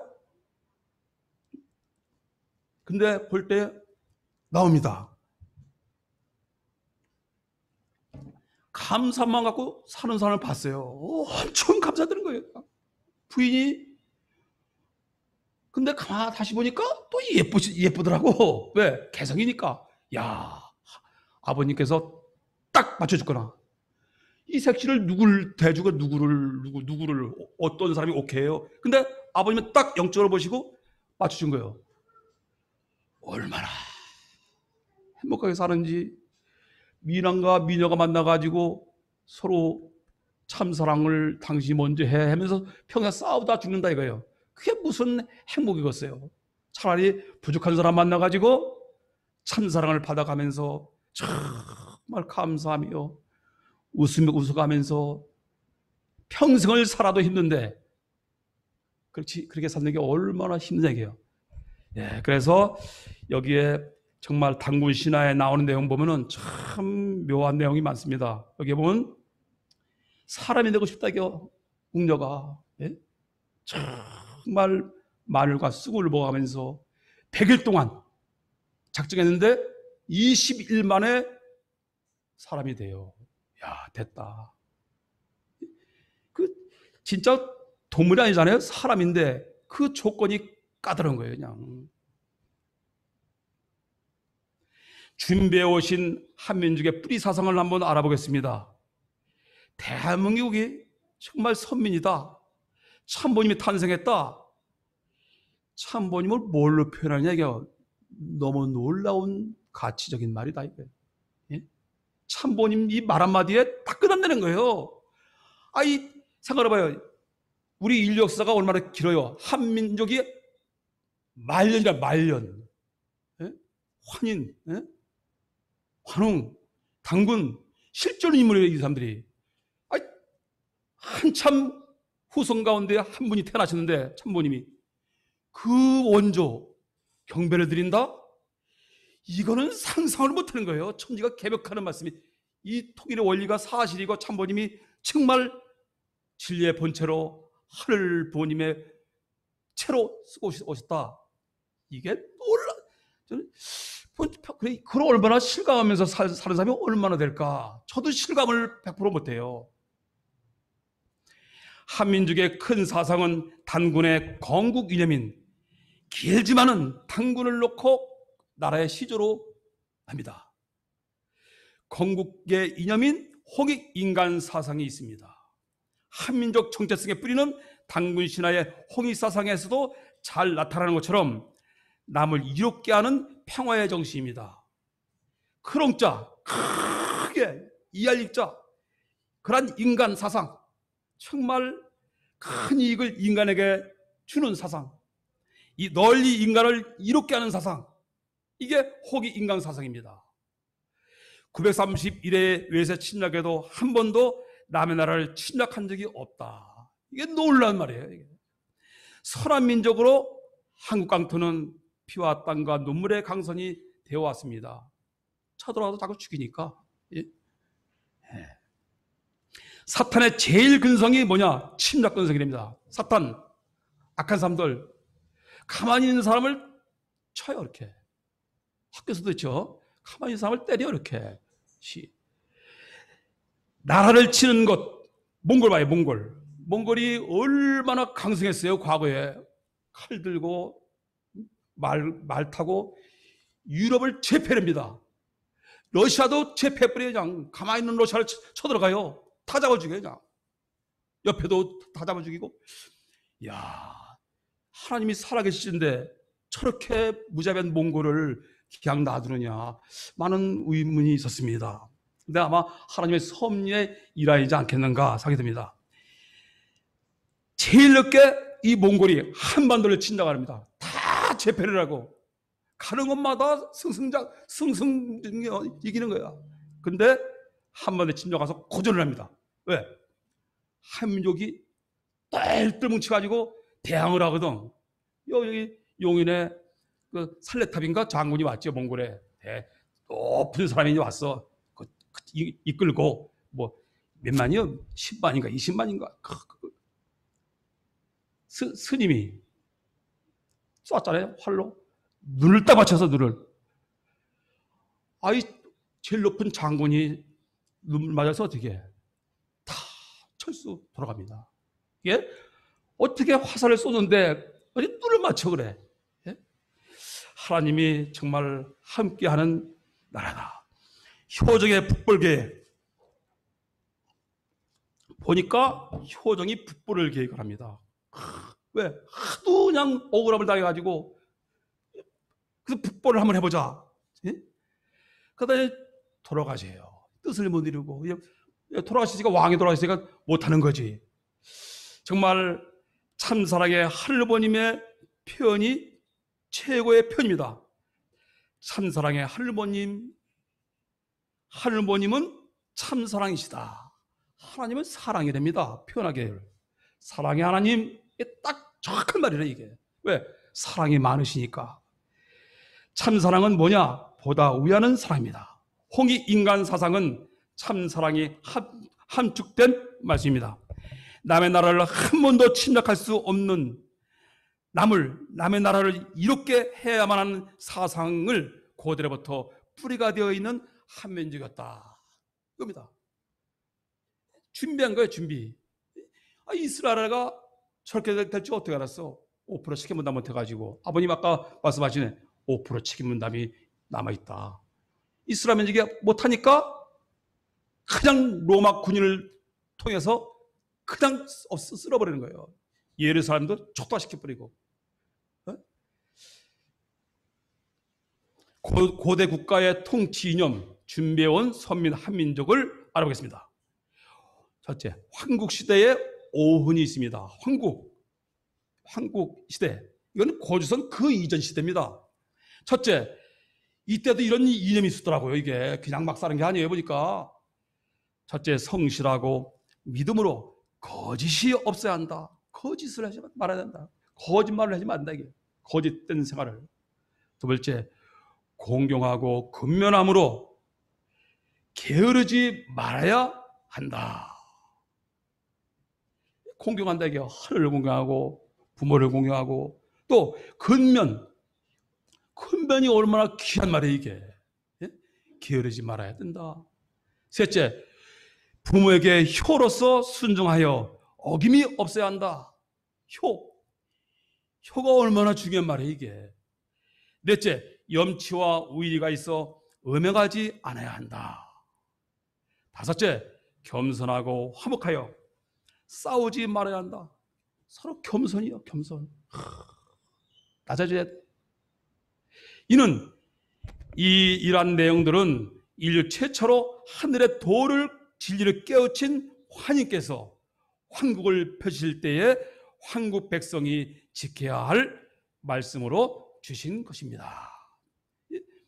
근데 볼 때 나옵니다. 감사만 갖고 사는 사람을 봤어요. 엄청 감사드는 거예요. 부인이. 근데 가만 다시 보니까 또 예쁘더라고. 왜? 개성이니까. 야, 아버님께서 딱 맞춰줬거나. 이 색시를 누굴 대주고 누구를 어떤 사람이 오케이 해요. 근데 아버님은 딱 영적으로 보시고 맞춰준 거예요. 얼마나 행복하게 사는지 미남과 미녀가 만나가지고 서로 참사랑을 당신이 먼저 해 하면서 평생 싸우다 죽는다 이거예요. 그게 무슨 행복이겠어요. 차라리 부족한 사람 만나가지고 참사랑을 받아가면서 정말 감사하며 웃어가면서 평생을 살아도 힘든데 그렇게 사는 게 얼마나 힘든 얘기예요. 예, 그래서 여기에 정말 단군 신화에 나오는 내용 보면은 참 묘한 내용이 많습니다. 여기에 보면 사람이 되고 싶다 이거 웅녀가, 예? 정말 마늘과 쑥을 먹어가면서 100일 동안 작정했는데 20일 만에 사람이 돼요. 야, 됐다. 그 진짜 동물이 아니잖아요. 사람인데 그 조건이 까다로운 거예요. 그냥 준비해 오신 한민족의 뿌리 사상을 한번 알아보겠습니다. 대한민국이 정말 선민이다. 참모님이 탄생했다. 참모님을 뭘로 표현하냐 이게 너무 놀라운 가치적인 말이다 이게. 예? 참모님 이 말 한마디에 다 끝난다는 거예요. 아이 생각해봐요. 우리 인류 역사가 얼마나 길어요. 한민족이 말년이라 말년. 예? 환인, 예? 환웅, 단군, 실존 인물이에요 이 사람들이. 아이, 한참 후손 가운데 한 분이 태어나셨는데 참모님이 그 원조 경배를 드린다? 이거는 상상을 못하는 거예요. 천지가 개벽하는 말씀이. 이 통일의 원리가 사실이고 참모님이 정말 진리의 본체로 하늘 부모님의 채로 쓰고 오셨다. 이게 놀라. 저는 그걸 얼마나 실감하면서 사는 사람이 얼마나 될까? 저도 실감을 100% 못해요. 한민족의 큰 사상은 단군의 건국 이념인 길지만은 단군을 놓고 나라의 시조로 합니다. 건국의 이념인 홍익 인간 사상이 있습니다. 한민족 정체성의 뿌리는 단군 신화의 홍익 사상에서도 잘 나타나는 것처럼 남을 이롭게 하는 평화의 정신입니다. 크롱자, 크게 이알익자, 그러한 인간 사상, 정말 큰 이익을 인간에게 주는 사상, 이 널리 인간을 이롭게 하는 사상, 이게 홍익 인간 사상입니다. 931회 외세 침략에도 한 번도 남의 나라를 침략한 적이 없다. 이게 놀라운 말이에요. 이게. 선한 민족으로 한국 강토는 피와 땀과 눈물의 강선이 되어 왔습니다. 쳐들어와도 자꾸 죽이니까. 예. 예. 사탄의 제일 근성이 뭐냐? 침략 근성이랍니다. 사탄, 악한 사람들, 가만히 있는 사람을 쳐요, 이렇게. 학교에서도 있죠. 가만히 있는 사람을 때려, 이렇게. 나라를 치는 것, 몽골 봐요, 몽골. 몽골이 얼마나 강성했어요, 과거에. 칼 들고, 말 타고, 유럽을 제패합니다. 러시아도 제패해버려요, 그냥. 가만히 있는 러시아를 쳐들어가요. 다 잡아 죽여요, 그냥. 옆에도 다 잡아 죽이고. 이야, 하나님이 살아계시는데 저렇게 무자비한 몽골을 그냥 놔두느냐. 많은 의문이 있었습니다. 근데 아마 하나님의 섭리의 일환이지 않겠는가 생각이 듭니다. 제일 늦게 이 몽골이 한반도를 침략합니다. 다 제패를 하고 가는 곳마다 승승 이기는 거야. 근데 한반도에 침략해서 고전을 합니다. 왜? 한민족이 똘똘 뭉쳐가지고 대항을 하거든. 여기 용인에 그 살레탑인가 장군이 왔죠, 몽골에. 높은 사람이 왔어. 이끌고 뭐 몇만이요? 10만인가 20만인가. 스님이 쐈잖아요, 활로. 눈을 딱 맞춰서 눈을. 아이 제일 높은 장군이 눈을 맞아서 어떻게 다 철수 돌아갑니다. 이게 어떻게 화살을 쏘는데 어디 눈을 맞춰 그래? 예? 하나님이 정말 함께하는 나라다. 효정의 북벌계획 보니까 효정이 북벌을 계획을 합니다. 왜? 하도 그냥 억울함을 당해가지고 그래서 북벌을 한번 해보자. 예? 그러다 돌아가세요. 뜻을 못 이루고 돌아가시니까 왕이 돌아가시니까 못하는 거지. 정말 참사랑의 하늘버님의 표현이 최고의 표현입니다. 참사랑의 하늘버님은 참사랑이시다. 하나님은 사랑이 됩니다. 표현하게. 사랑의 하나님, 딱 정확한 말이래 이게. 왜? 사랑이 많으시니까. 참사랑은 뭐냐? 보다 우위하는 사랑입니다. 홍익 인간 사상은 참사랑이 함축된 말씀입니다. 남의 나라를 한 번도 침략할 수 없는 남의 나라를 이롭게 해야만 하는 사상을 고대로부터 뿌리가 되어 있는 한민족이었다. 이겁니다. 준비한 거예요, 준비. 이스라엘가 저렇게 될 줄 어떻게 알았어? 5% 책임분담 못해가지고. 아버님 아까 말씀하시네. 5% 책임분담이 남아있다. 이스라엘 민족이 못하니까 그냥 로마 군인을 통해서 그냥 쓸어버리는 거예요. 예루살렘도 촉도시켜버리고. 고대 국가의 통치 이념, 준비해온 선민 한민족을 알아보겠습니다. 첫째, 황국시대의 오흔이 있습니다. 황국시대. 이건 고조선 그 이전 시대입니다. 첫째, 이때도 이런 이념이 있었더라고요. 이게 그냥 막 사는 게 아니에요. 보니까. 첫째, 성실하고 믿음으로 거짓이 없어야 한다. 거짓을 하지 말아야 한다. 거짓말을 하지 말아야 한다. 이게 거짓된 생활을. 두 번째, 공경하고 근면함으로 게으르지 말아야 한다. 공경한다. 이게 하늘을 공경하고 부모를 공경하고 또 근면이 얼마나 귀한 말이에요. 이게. 게으르지 말아야 된다. 셋째, 부모에게 효로서 순종하여 어김이 없어야 한다. 효가 얼마나 중요한 말이에요. 이게. 넷째, 염치와 우의가 있어 음행하지 않아야 한다. 다섯째, 겸손하고 화목하여 싸우지 말아야 한다. 서로 겸손이요, 겸손. 낮아져야 돼. 이러한 내용들은 인류 최초로 하늘의 도를 진리를 깨우친 하나님께서 황국을 펴실 때에 황국 백성이 지켜야 할 말씀으로 주신 것입니다.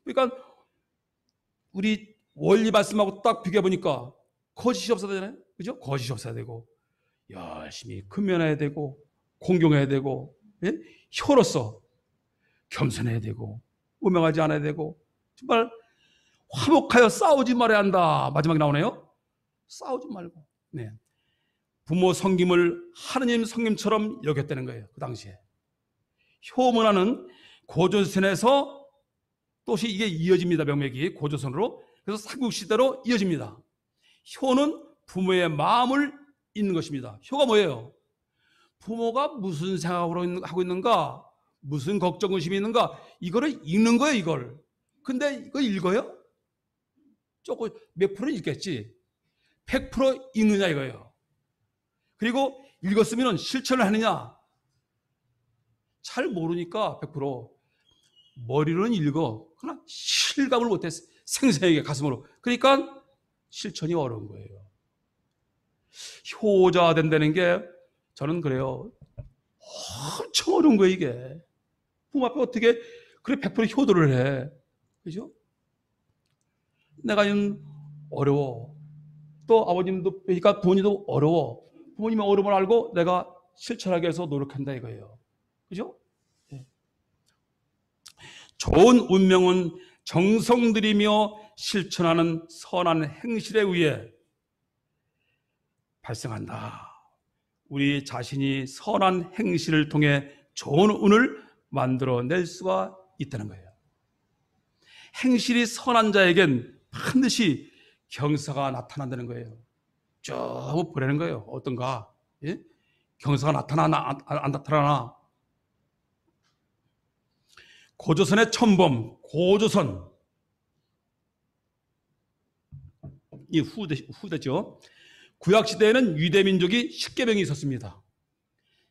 그러니까 우리 원리 말씀하고 딱 비교해 보니까 거짓이 없어야 되잖아요. 그죠? 거짓이 없어야 되고 열심히 근면해야 되고 공경해야 되고 효로서 겸손해야 되고 음행하지 않아야 되고 정말 화목하여 싸우지 말아야 한다. 마지막에 나오네요. 싸우지 말고. 네. 부모 섬김을 하느님 섬김처럼 여겼다는 거예요. 그 당시에. 효문화는 고조선에서 또시 이게 이어집니다. 명맥이 고조선으로. 그래서 삼국시대로 이어집니다. 효는 부모의 마음을 잇는 것입니다. 효가 뭐예요? 부모가 무슨 생각으로 하고 있는가? 무슨 걱정, 의심이 있는가? 이거를 읽는 거예요, 이걸. 근데 이거 읽어요? 조금 몇 프로 읽겠지? 100% 읽느냐 이거예요. 그리고 읽었으면 실천을 하느냐? 잘 모르니까 100% 머리로는 읽어. 그러나 실감을 못해. 생생하게 가슴으로. 그러니까 실천이 어려운 거예요. 효자 된다는 게 저는 그래요. 엄청 어려운 거예요, 이게. 부모 앞에 어떻게 그래 100% 효도를 해. 그죠? 내가 어려워. 또 아버님도, 그러니까 부모님도 어려워. 부모님의 어려움을 알고 내가 실천하기 위해서 노력한다 이거예요. 그죠? 네. 좋은 운명은 정성 들이며 실천하는 선한 행실에 의해 발생한다. 우리 자신이 선한 행실을 통해 좋은 운을 만들어낼 수가 있다는 거예요. 행실이 선한 자에겐 반드시 경사가 나타난다는 거예요. 쭉 보내는 거예요. 어떤가? 예? 경사가 나타나나 안 나타나나? 고조선의 천범, 고조선. 이 후대죠. 구약시대에는 유대민족이 10계명이 있었습니다.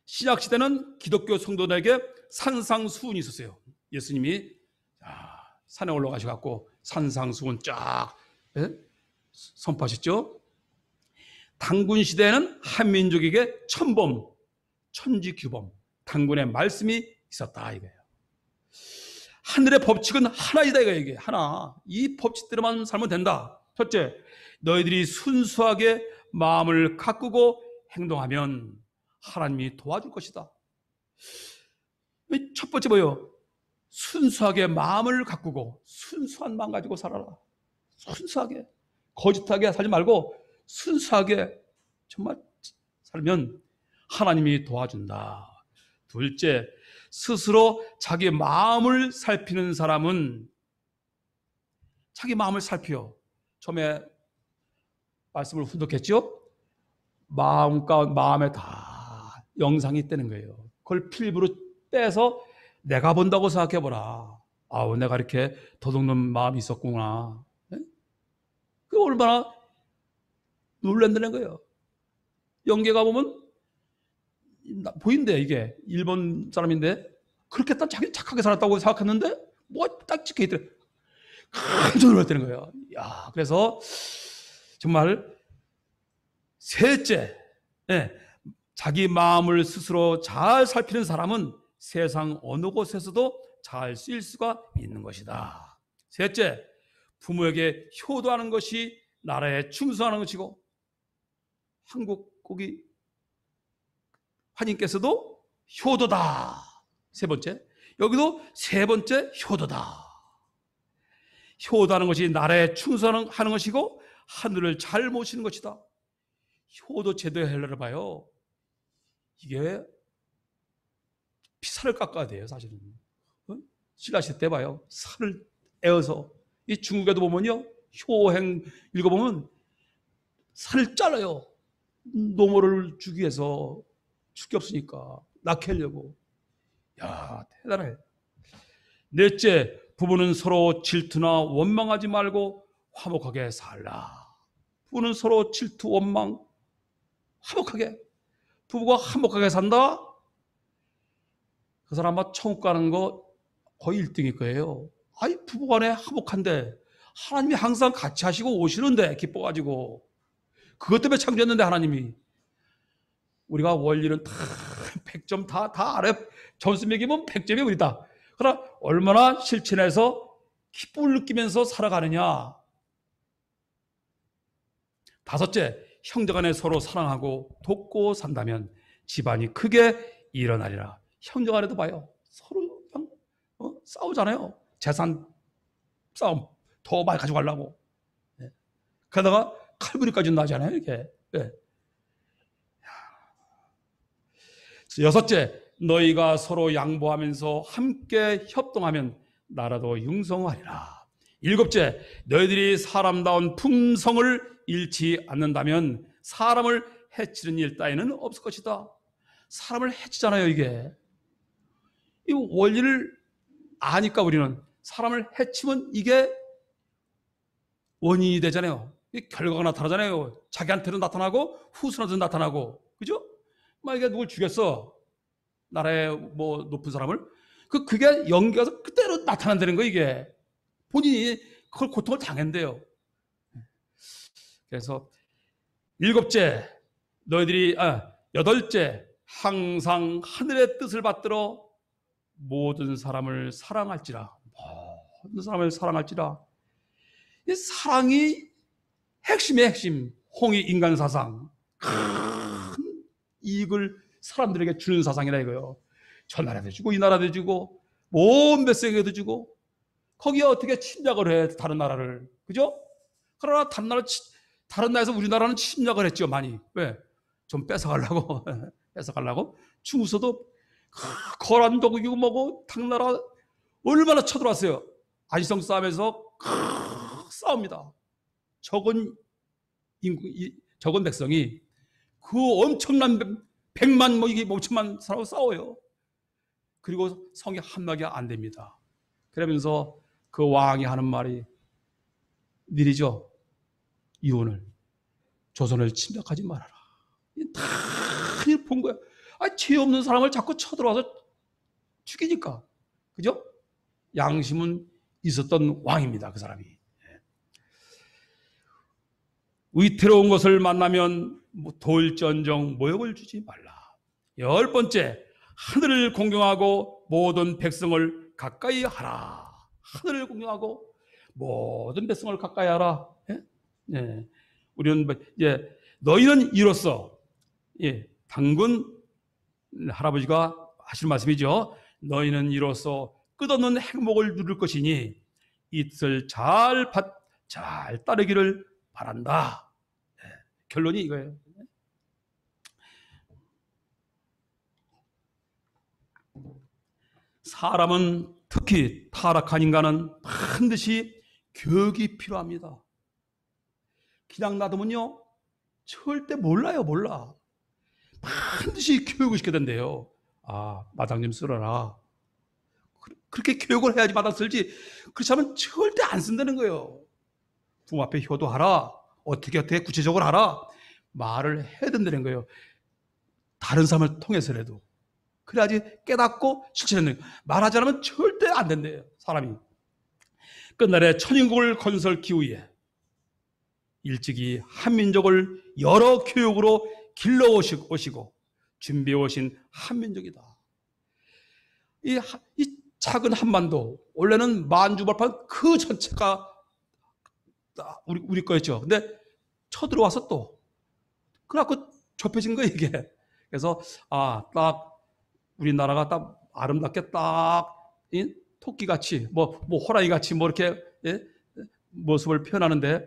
신약시대는 기독교 성도들에게 산상수훈이 있었어요. 예수님이 산에 올라가셔갖고 산상수훈 쫙 선포하셨죠. 당군 시대에는 한민족에게 천범, 천지규범, 당군의 말씀이 있었다 이거예요. 하늘의 법칙은 하나이다 이게 하나. 이 법칙대로만 살면 된다. 첫째, 너희들이 순수하게 마음을 가꾸고 행동하면 하나님이 도와줄 것이다. 첫 번째 뭐예요? 순수하게 마음을 가꾸고 순수한 마음 가지고 살아라. 순수하게, 거짓하게 살지 말고 순수하게 정말 살면 하나님이 도와준다. 둘째, 스스로 자기 마음을 살피는 사람은 자기 마음을 살피요. 처음에 말씀을 훈독했죠? 마음에 다 영상이 있다는 거예요. 그걸 필부로 빼서 내가 본다고 생각해보라. 아우, 내가 이렇게 도둑놈 마음이 있었구나. 네? 그게 얼마나 놀란다는 거예요. 영계 가보면 보인대. 이게 일본 사람인데 그렇게 딱 자기 착하게 살았다고 생각했는데 뭐가 딱 찍혀있더래. 깜짝 놀랐다는 거예요. 야, 그래서 정말 셋째, 자기 마음을 스스로 잘 살피는 사람은 세상 어느 곳에서도 잘 쓰일 수가 있는 것이다. 셋째, 부모에게 효도하는 것이 나라에 충성하는 것이고, 한국 거기 환인께서도 효도다. 세 번째, 여기도 세 번째 효도다. 효도하는 것이 나라에 충성하는 것이고 하늘을 잘 모시는 것이다. 효도 제도의 헬라를 봐요. 이게 살을 깎아야 돼요, 사실은. 신라시대 때 봐요. 살을 에어서. 이 중국에도 보면요, 효행 읽어보면 살을 잘라요. 노모를 주기 위해서 줄 게 없으니까 낳게하려고. 야, 대단해. 넷째, 부부는 서로 질투나 원망하지 말고 화목하게 살라. 부부는 서로 질투, 원망, 화목하게. 부부가 화목하게 산다? 그 사람 아마 천국 가는 거 거의 1등일 거예요. 아이, 부부간에 화목한데 하나님이 항상 같이 하시고 오시는데 기뻐가지고 그것 때문에 창조했는데 하나님이. 우리가 원리는 다 100점 다 아래 점수 매기면 100점이 우리다. 그러나 얼마나 실천해서 기쁨을 느끼면서 살아가느냐. 다섯째, 형제간에 서로 사랑하고 돕고 산다면 집안이 크게 일어나리라. 형제간에도 봐요. 서로 그냥 싸우잖아요. 재산 싸움 더 많이 가져가려고. 그러다가 칼부리까지 나잖아요. 이게. 여섯째, 너희가 서로 양보하면서 함께 협동하면 나라도 융성하리라. 일곱째, 너희들이 사람다운 품성을 잃지 않는다면 사람을 해치는 일 따위는 없을 것이다. 사람을 해치잖아요, 이게. 이 원리를 아니까 우리는 사람을 해치면 이게 원인이 되잖아요. 결과가 나타나잖아요. 자기한테는 나타나고 후손한테는 나타나고. 그죠? 만약에 누굴 죽였어, 나라의 뭐 높은 사람을, 그게 연기가서 그대로 나타난다는 거예요. 이게 본인이 그걸 고통을 당한대요. 그래서 여덟째, 항상 하늘의 뜻을 받들어 모든 사람을 사랑할지라. 모든 사람을 사랑할지라. 이 사랑이 핵심의 핵심. 홍익 인간 사상. 큰 이익을 사람들에게 주는 사상이라 이거요. 저 나라도 주고 이 나라도 주고 온 백성에게도 주고. 거기에 어떻게 침략을 해, 다른 나라를. 그죠? 그러나 다른 나라에서 우리나라는 침략을 했죠, 많이. 왜? 좀 뺏어가려고. 뺏어가려고. 중국서도 거란도 이고 뭐고 당나라 얼마나 쳐들어왔어요. 안시성 싸움에서 싸웁니다. 적은 백성이 그 엄청난 100만 뭐 이게 5천만 사람하고 싸워요. 그리고 성이 함락이 안 됩니다. 그러면서 그 왕이 하는 말이 느리죠. 이혼을, 조선을 침략하지 말아라. 다 본 거야. 죄 없는 사람을 자꾸 쳐들어와서 죽이니까. 그죠? 양심은 있었던 왕입니다, 그 사람이. 위태로운 것을 만나면 도일전정 모욕을 주지 말라. 10번째, 하늘을 공경하고 모든 백성을 가까이 하라. 하늘을 공경하고 모든 백성을 가까이 하라. 예? 예. 우리는 너희는 이로써, 예, 당군 할아버지가 하시는 말씀이죠. 너희는 이로써 끝없는 행복을 누릴 것이니 이 뜻을 잘 따르기를 바란다. 예. 결론이 이거예요. 사람은, 특히 타락한 인간은 반드시 교육이 필요합니다. 그냥 놔두면요 절대 몰라요. 몰라. 반드시 교육을 시켜야 된대요. 아, 마당 좀 쓸어라. 그렇게 교육을 해야지 마당 쓸지, 그렇지 않으면 절대 안 쓴다는 거예요. 부모 앞에 효도하라. 어떻게 구체적으로 하라. 말을 해야 된다는 거예요. 다른 사람을 통해서라도. 그래야지 깨닫고 실천하는 거예요. 말하지 않으면 절대 안 된대요. 사람이. 끝날에 천인국을 건설기 위해 일찍이 한민족을 여러 교육으로 길러오시고 준비해 오신 한민족이다. 이 작은 한반도, 원래는 만주벌판 그 전체가 우리 거였죠. 근데 쳐들어와서 또 그래갖고 좁혀진 거예요, 이게. 그래서 딱 우리나라가 딱 아름답게 딱 토끼같이 뭐 호랑이같이 뭐 이렇게, 예? 모습을 표현하는데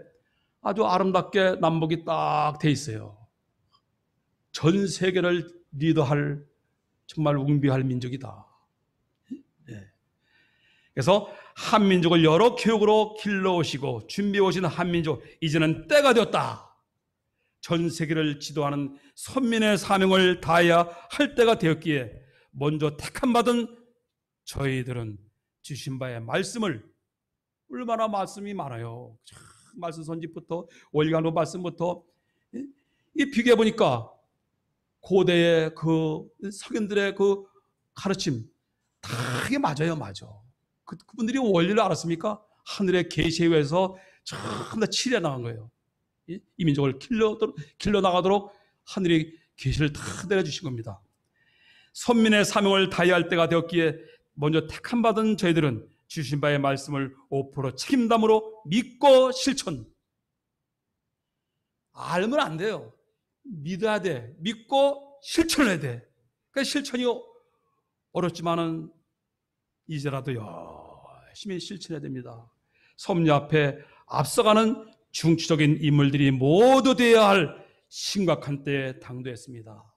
아주 아름답게 남북이 딱 돼 있어요. 전 세계를 리더할 정말 웅비할 민족이다. 예. 그래서 한민족을 여러 교육으로 길러오시고 준비해 오신 한민족, 이제는 때가 되었다. 전 세계를 지도하는 선민의 사명을 다해야 할 때가 되었기에 먼저 택함 받은 저희들은 주신 바의 말씀을, 얼마나 말씀이 많아요. 말씀 선집부터 월간로 말씀부터, 이 비교해 보니까 고대의 그 석인들의 그 가르침 다 이게 맞아요. 맞아. 그분들이 원리를 알았습니까? 하늘의 계시에 의해서 전부 다 칠해 나간 거예요. 이 민족을 길러 나가도록 하늘의 계시를 다 내려주신 겁니다. 선민의 사명을 다해야 할 때가 되었기에 먼저 택함 받은 저희들은 주신 바의 말씀을 5% 책임담으로 믿고 실천. 알면 안 돼요. 믿어야 돼. 믿고 실천해야 돼. 그러니까 실천이 어렵지만은 이제라도 열심히 실천해야 됩니다. 섭리 앞에 앞서가는 중추적인 인물들이 모두 되어야 할 심각한 때에 당도했습니다.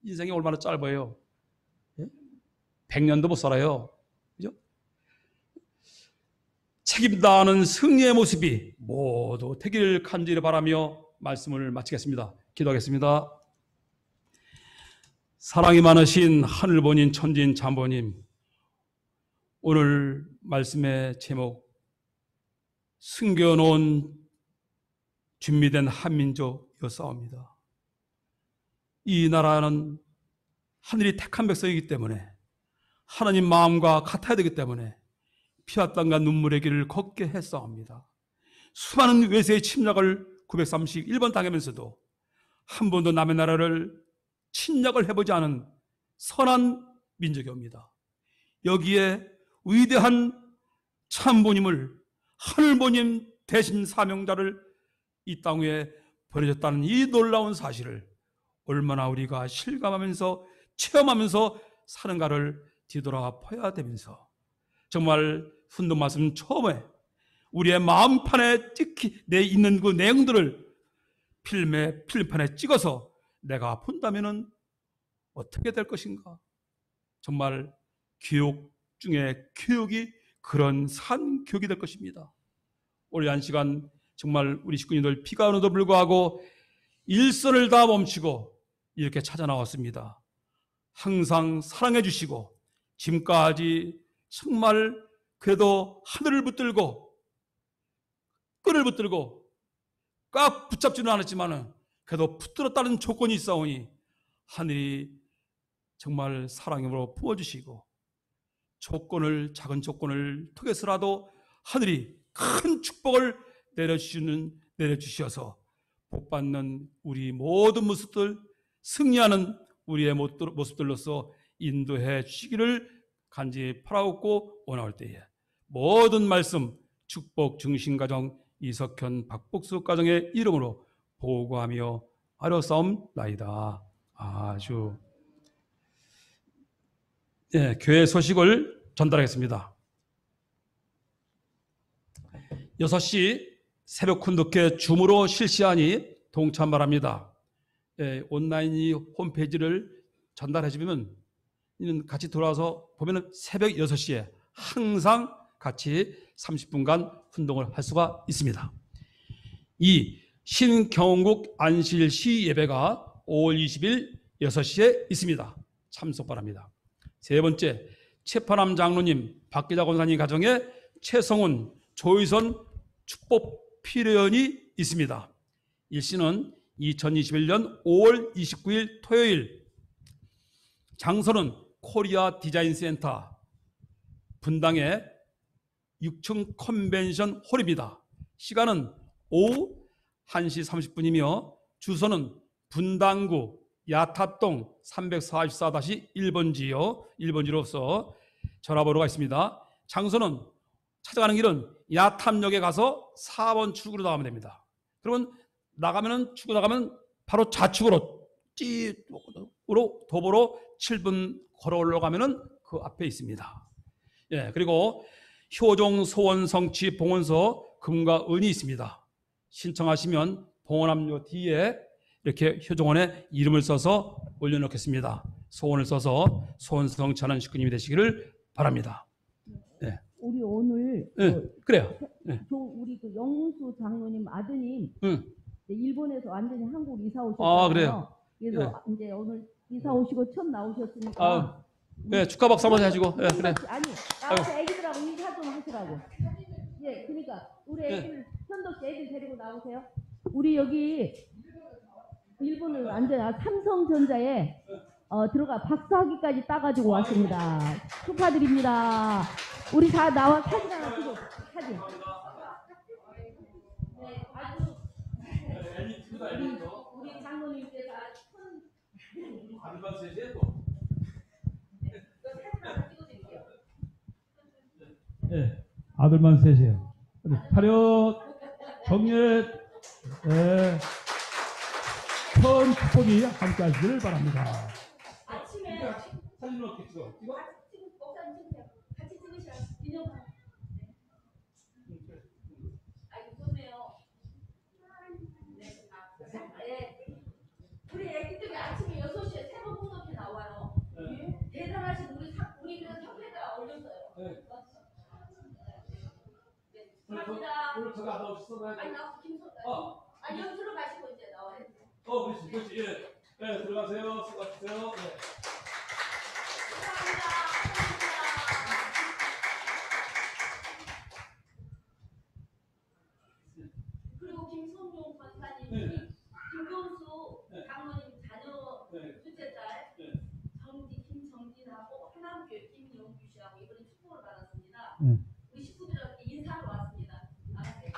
인생이 얼마나 짧아요. 100년도 못 살아요. 그죠? 책임다하는 승리의 모습이 모두 되기를 간절히 바라며 말씀을 마치겠습니다. 기도하겠습니다. 사랑이 많으신 하늘본인 천지인 잠보님, 오늘 말씀의 제목, 숨겨놓은 준비된 한민족이었사옵니다. 이 나라는 하늘이 택한 백성이기 때문에 하나님 마음과 같아야 되기 때문에 피와 땀과 눈물의 길을 걷게 했사옵니다. 수많은 외세의 침략을 931번 당하면서도 한 번도 남의 나라를 침략을 해보지 않은 선한 민족이옵니다. 여기에 위대한 참보님을, 하늘보님 대신 사명자를 이 땅 위에 보내줬다는 이 놀라운 사실을 얼마나 우리가 실감하면서 체험하면서 사는가를 뒤돌아봐야 되면서, 정말 훈독 말씀 처음에 우리의 마음판에 내 있는 그 내용들을 필름판에 찍어서 내가 본다면은 어떻게 될 것인가. 정말 교육 중에 교육이 그런 산 교육이 될 것입니다. 오늘 한 시간 정말 우리 식구님들 비가 오는데도 불구하고 일선을 다 멈추고 이렇게 찾아 나왔습니다. 항상 사랑해 주시고 지금까지 정말 그래도 하늘을 붙들고 끈을 붙들고 꽉 붙잡지는 않았지만 그래도 붙들었다는 조건이 있사오니 하늘이 정말 사랑으로 부어주시고 작은 조건을 통해서라도 하늘이 큰 축복을 내려주셔서 복받는 우리 모든 모습들, 승리하는 우리의 모습들로서 인도해 주시기를 간절히 바라옵고 원할 때에 모든 말씀 축복 중심가정 이석현 박복수 가정의 이름으로 보고하며 아뢰사옵나이다. 아주 교회 소식을 전달하겠습니다. 6시 새벽 훈독회 줌으로 실시하니 동참 바랍니다. 온라인 홈페이지를 전달해 주면 같이 돌아와서 보면 새벽 6시에 항상 같이 30분간 훈동을 할 수가 있습니다. 2. 신경국 안실시 예배가 5월 20일 6시에 있습니다. 참석 바랍니다. 세 번째, 최파남 장로님, 박기자 권사님 가정에 최성훈, 조희선 축복 피련이 있습니다. 일시는 2021년 5월 29일 토요일, 장소는 코리아 디자인 센터 분당의 6층 컨벤션 홀입니다. 시간은 오후 1시 30분이며 주소는 분당구 야타동 344-1번지요. 1번지로서 전화번호가 있습니다. 장소는 찾아가는 길은 야탐역에 가서 4번 출구로 나가면 됩니다. 그러면 출구 나가면 바로 좌측으로 도보로 7분 걸어 올라가면은 그 앞에 있습니다. 그리고 효종 소원 성취 봉헌서 금과 은이 있습니다. 신청하시면 봉헌함료 뒤에 이렇게 효종원의 이름을 써서 올려놓겠습니다. 소원을 써서 소원 성취하는 식구님이 되시기를 바랍니다. 우리 오늘 그래요. 우리 그 영수 장로님 아드님 일본에서 완전히 한국 이사 오셨잖아요. 아, 그래요. 그래서 이제 오늘 이사 오시고 처음 나오셨으니까 축하 박수 한번 해주고. 그래. 아니 나와서 애기들하고 인사 좀 하시라고. 그러니까 우리 애기들 현덕 씨 애들 데리고 나오세요. 우리 여기 일본을 완전 삼성전자에 들어가 박사학위까지 따가지고 왔습니다. 축하드립니다. 우리 다 나와 사진 하나 찍어. 사진. 아주 우리 장로님께서 아들만 셋이에요. 차렷 정례 큰 축복이 함께 하시기를 바랍니다. 아침에 사진 어떻게 찍어? 목사님 찍으세요. 같이 찍으셔. 기념. 좋네요. 우리 애기들이 아침에 6시에 새벽 공덕회 나와요. 대단하신 우리 그 협회가 올렸어요. 감사합니다. 오늘 저기 안 나오셨어? 아니 나와서 김선. 아니 여기 들어가시고 이제 나와요. 그렇지. 들어가세요. 수고하세요. 그리고 김성용 권사님이 김경수 장로님 자녀 둘째 딸 김정진하고 하남교회 김영규 씨하고 이번에 축복을 받았습니다. 우리 식구들한테 인사하러 왔습니다. 나가세요.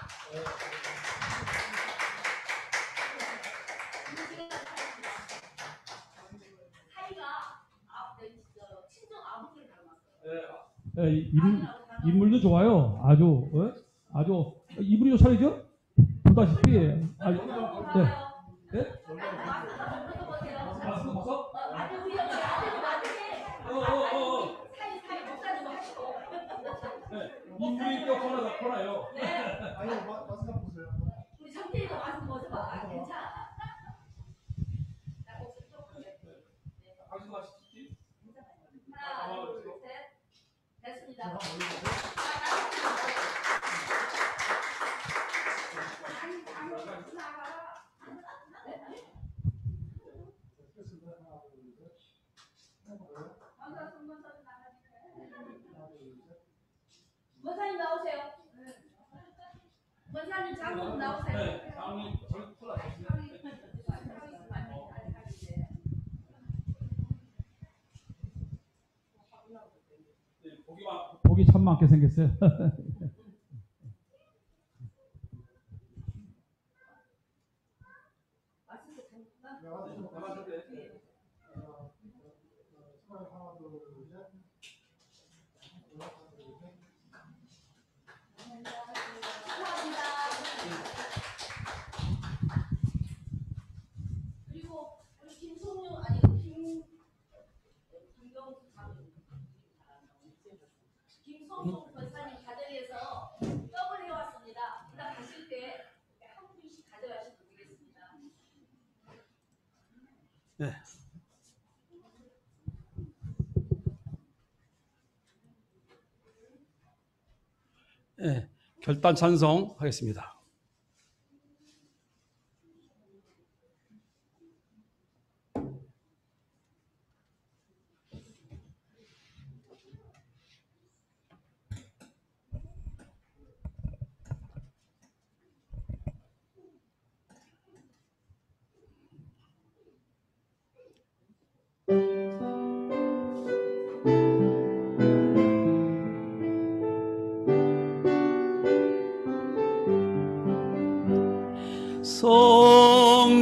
사이가 친정 아버지를 닮았어요. 인물도 좋아요. 아주 이분이 살이죠? 보다시피 마스크 벗어? 아니 우리 여기 아들 나중에 사이 목사님 하시고 인물이 또 코나요. 마스크 한번 보세요. 우리 정태이도 마스크 벗어봐. 괜찮아. 나 목소리 조금 당신 맛있지? 하나 둘 셋 됐습니다. 권사님 나오세요. 권사님 장로님 나오세요. 장님 저기 콜라 복이 참 많게 생겼어요. 결단 찬성하겠습니다.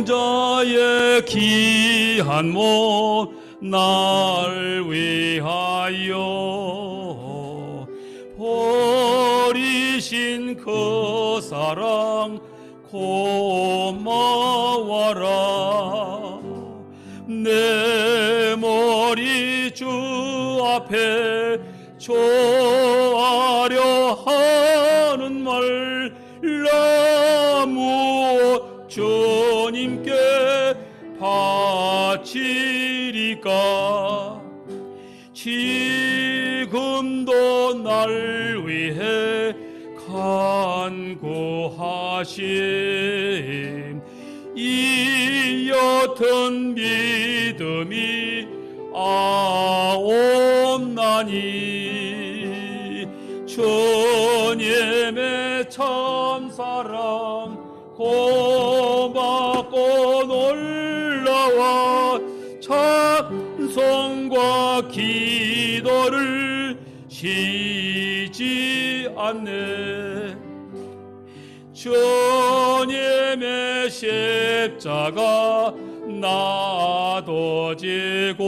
성자의 귀한 몸 날 위하여 버리신 그 사랑 고마워라. 내 머리 주 앞에 조아려 하는 말 나무 주님께 바치리까. 지금도 날 위해 간구하심 이 옅은 믿음이 아옵나니. 주님의 참사랑 고맙고 놀라워 찬송과 기도를 쉬지 않네. 주님의 십자가 나도 지고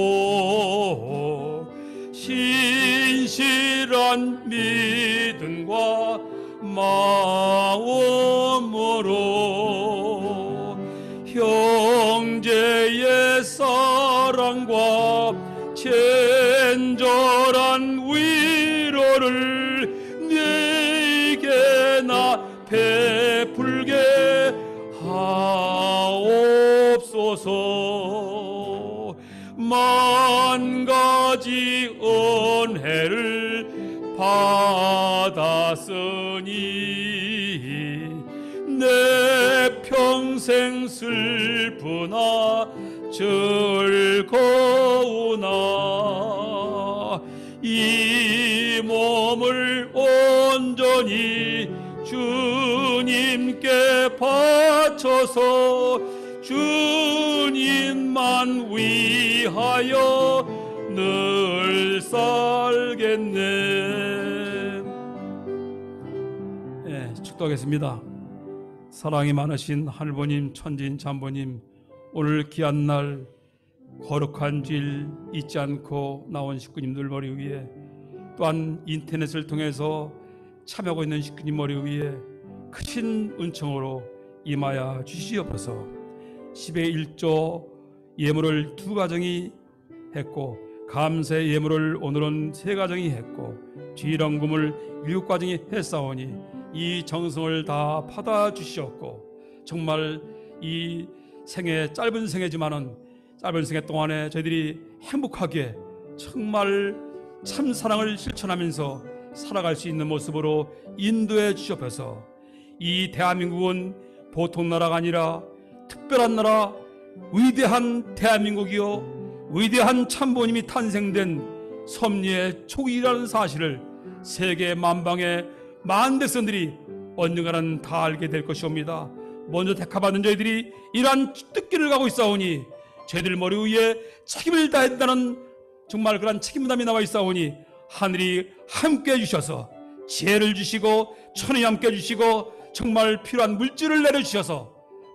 신실한 믿음과 마음으로 형제의 사랑과 친절한 위로를 네게 나 베풀게 하옵소서. 만 가지 은혜를 받았으니 내 평생 슬프나 즐거우나 이 몸을 온전히 주님께 바쳐서 주님만 위하여 늘 살겠네. 축도하겠습니다. 사랑이 많으신 하늘부님, 천지인 참부님, 오늘 귀한 날 거룩한 질 잊지 않고 나온 식구님들 머리 위에, 또한 인터넷을 통해서 참여하고 있는 식구님 머리 위에 크신 은총으로 임하여 주시옵소서. 10의 1조 예물을 2가정이 했고, 감사 예물을 오늘은 3가정이 했고, 뒤런금을 7가정이 했사오니 이 정성을 다 받아 주시옵고, 정말 이 생애, 짧은 생애지만은 짧은 생애 동안에 저희들이 행복하게 정말 참 사랑을 실천하면서 살아갈 수 있는 모습으로 인도해 주시옵소서. 이 대한민국은 보통 나라가 아니라 특별한 나라, 위대한 대한민국이요, 위대한 참부님이 탄생된 섭리의 초기라는 사실을 세계 만방의 많은 백성들이 언젠가는 다 알게 될 것이옵니다. 먼저 택하받은 저희들이 이러한 뜻길을 가고 있사오니 저희들 머리 위에 책임을 다해야 한다는 정말 그런 책임감이 나와 있사오니 하늘이 함께 해주셔서 지혜를 주시고 천이 함께 해주시고 정말 필요한 물질을 내려주셔서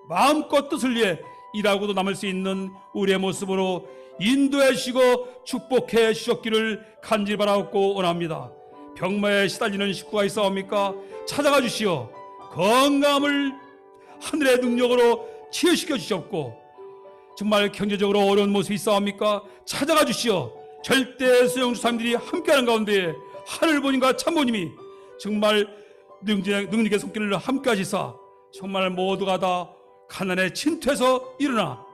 마음껏 뜻을 위해 일하고도 남을 수 있는 우리의 모습으로 인도해 주시고 축복해 주셨기를 간절히 바라옵고 원합니다. 병마에 시달리는 식구가 있사옵니까? 찾아가 주시오. 건강을 하늘의 능력으로 치유시켜 주셨고, 정말 경제적으로 어려운 모습이 있사옵니까? 찾아가 주시오. 절대 수용주사님들이 함께하는 가운데 하늘부님과 참부님이 정말 능력의 손길을 함께 하시사 정말 모두가 다 가난에 침투해서 일어나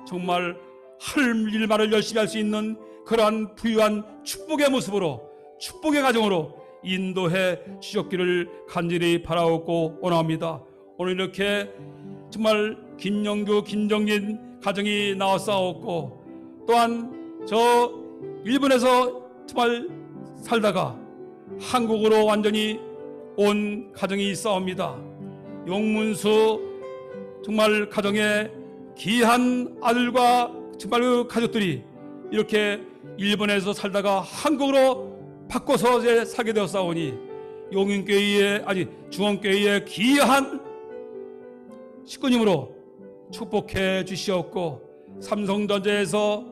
정말 할 일만을 열심히 할 수 있는 그러한 부유한 축복의 모습으로, 축복의 가정으로 인도해 주셨기를 간절히 바라옵고 원합니다. 오늘 이렇게 정말 김영규, 김정진 가정이 나왔사옵고, 또한 저 일본에서 정말 살다가 한국으로 완전히 온 가정이 있사옵니다. 용문수 정말 가정에 귀한 아들과 정말 그 가족들이 이렇게 일본에서 살다가 한국으로 바꿔서 이제 살게 되었사오니, 용인교회의 중원교회의 귀한 식구님으로 축복해 주시옵고, 삼성전자에서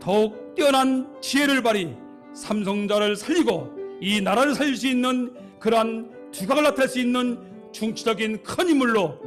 더욱 뛰어난 지혜를 발휘 삼성전자를 살리고 이 나라를 살릴 수 있는 그러한 두각을 나타낼 수 있는 중추적인 큰 인물로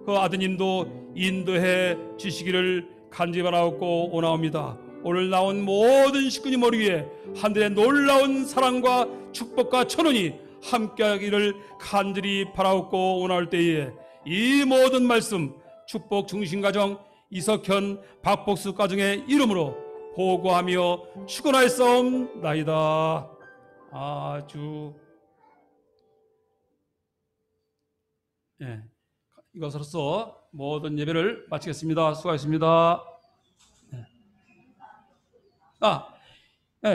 그 아드님도 인도해 주시기를 간절히 바라옵고 원하옵니다. 오늘 나온 모든 식구님 머리 위에 하늘의 놀라운 사랑과 축복과 천운이 함께하기를 간절히 바라옵고 원할 때에 이 모든 말씀 축복 중심가정 이석현 박복수 가정의 이름으로 보고하며 축원하였사옵나이다. 아주 이것으로서 모든 예배를 마치겠습니다. 수고하셨습니다.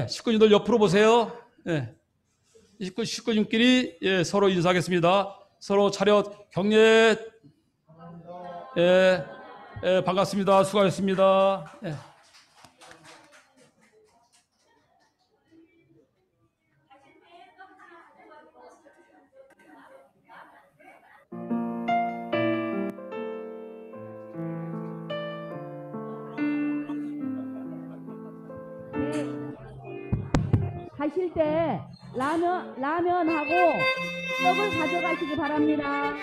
식구님들 옆으로 보세요. 식구님끼리 서로 인사하겠습니다. 서로 차렷 경례. 반갑습니다. 수고하셨습니다. 가실 때 라면하고 떡을 가져가시기 바랍니다.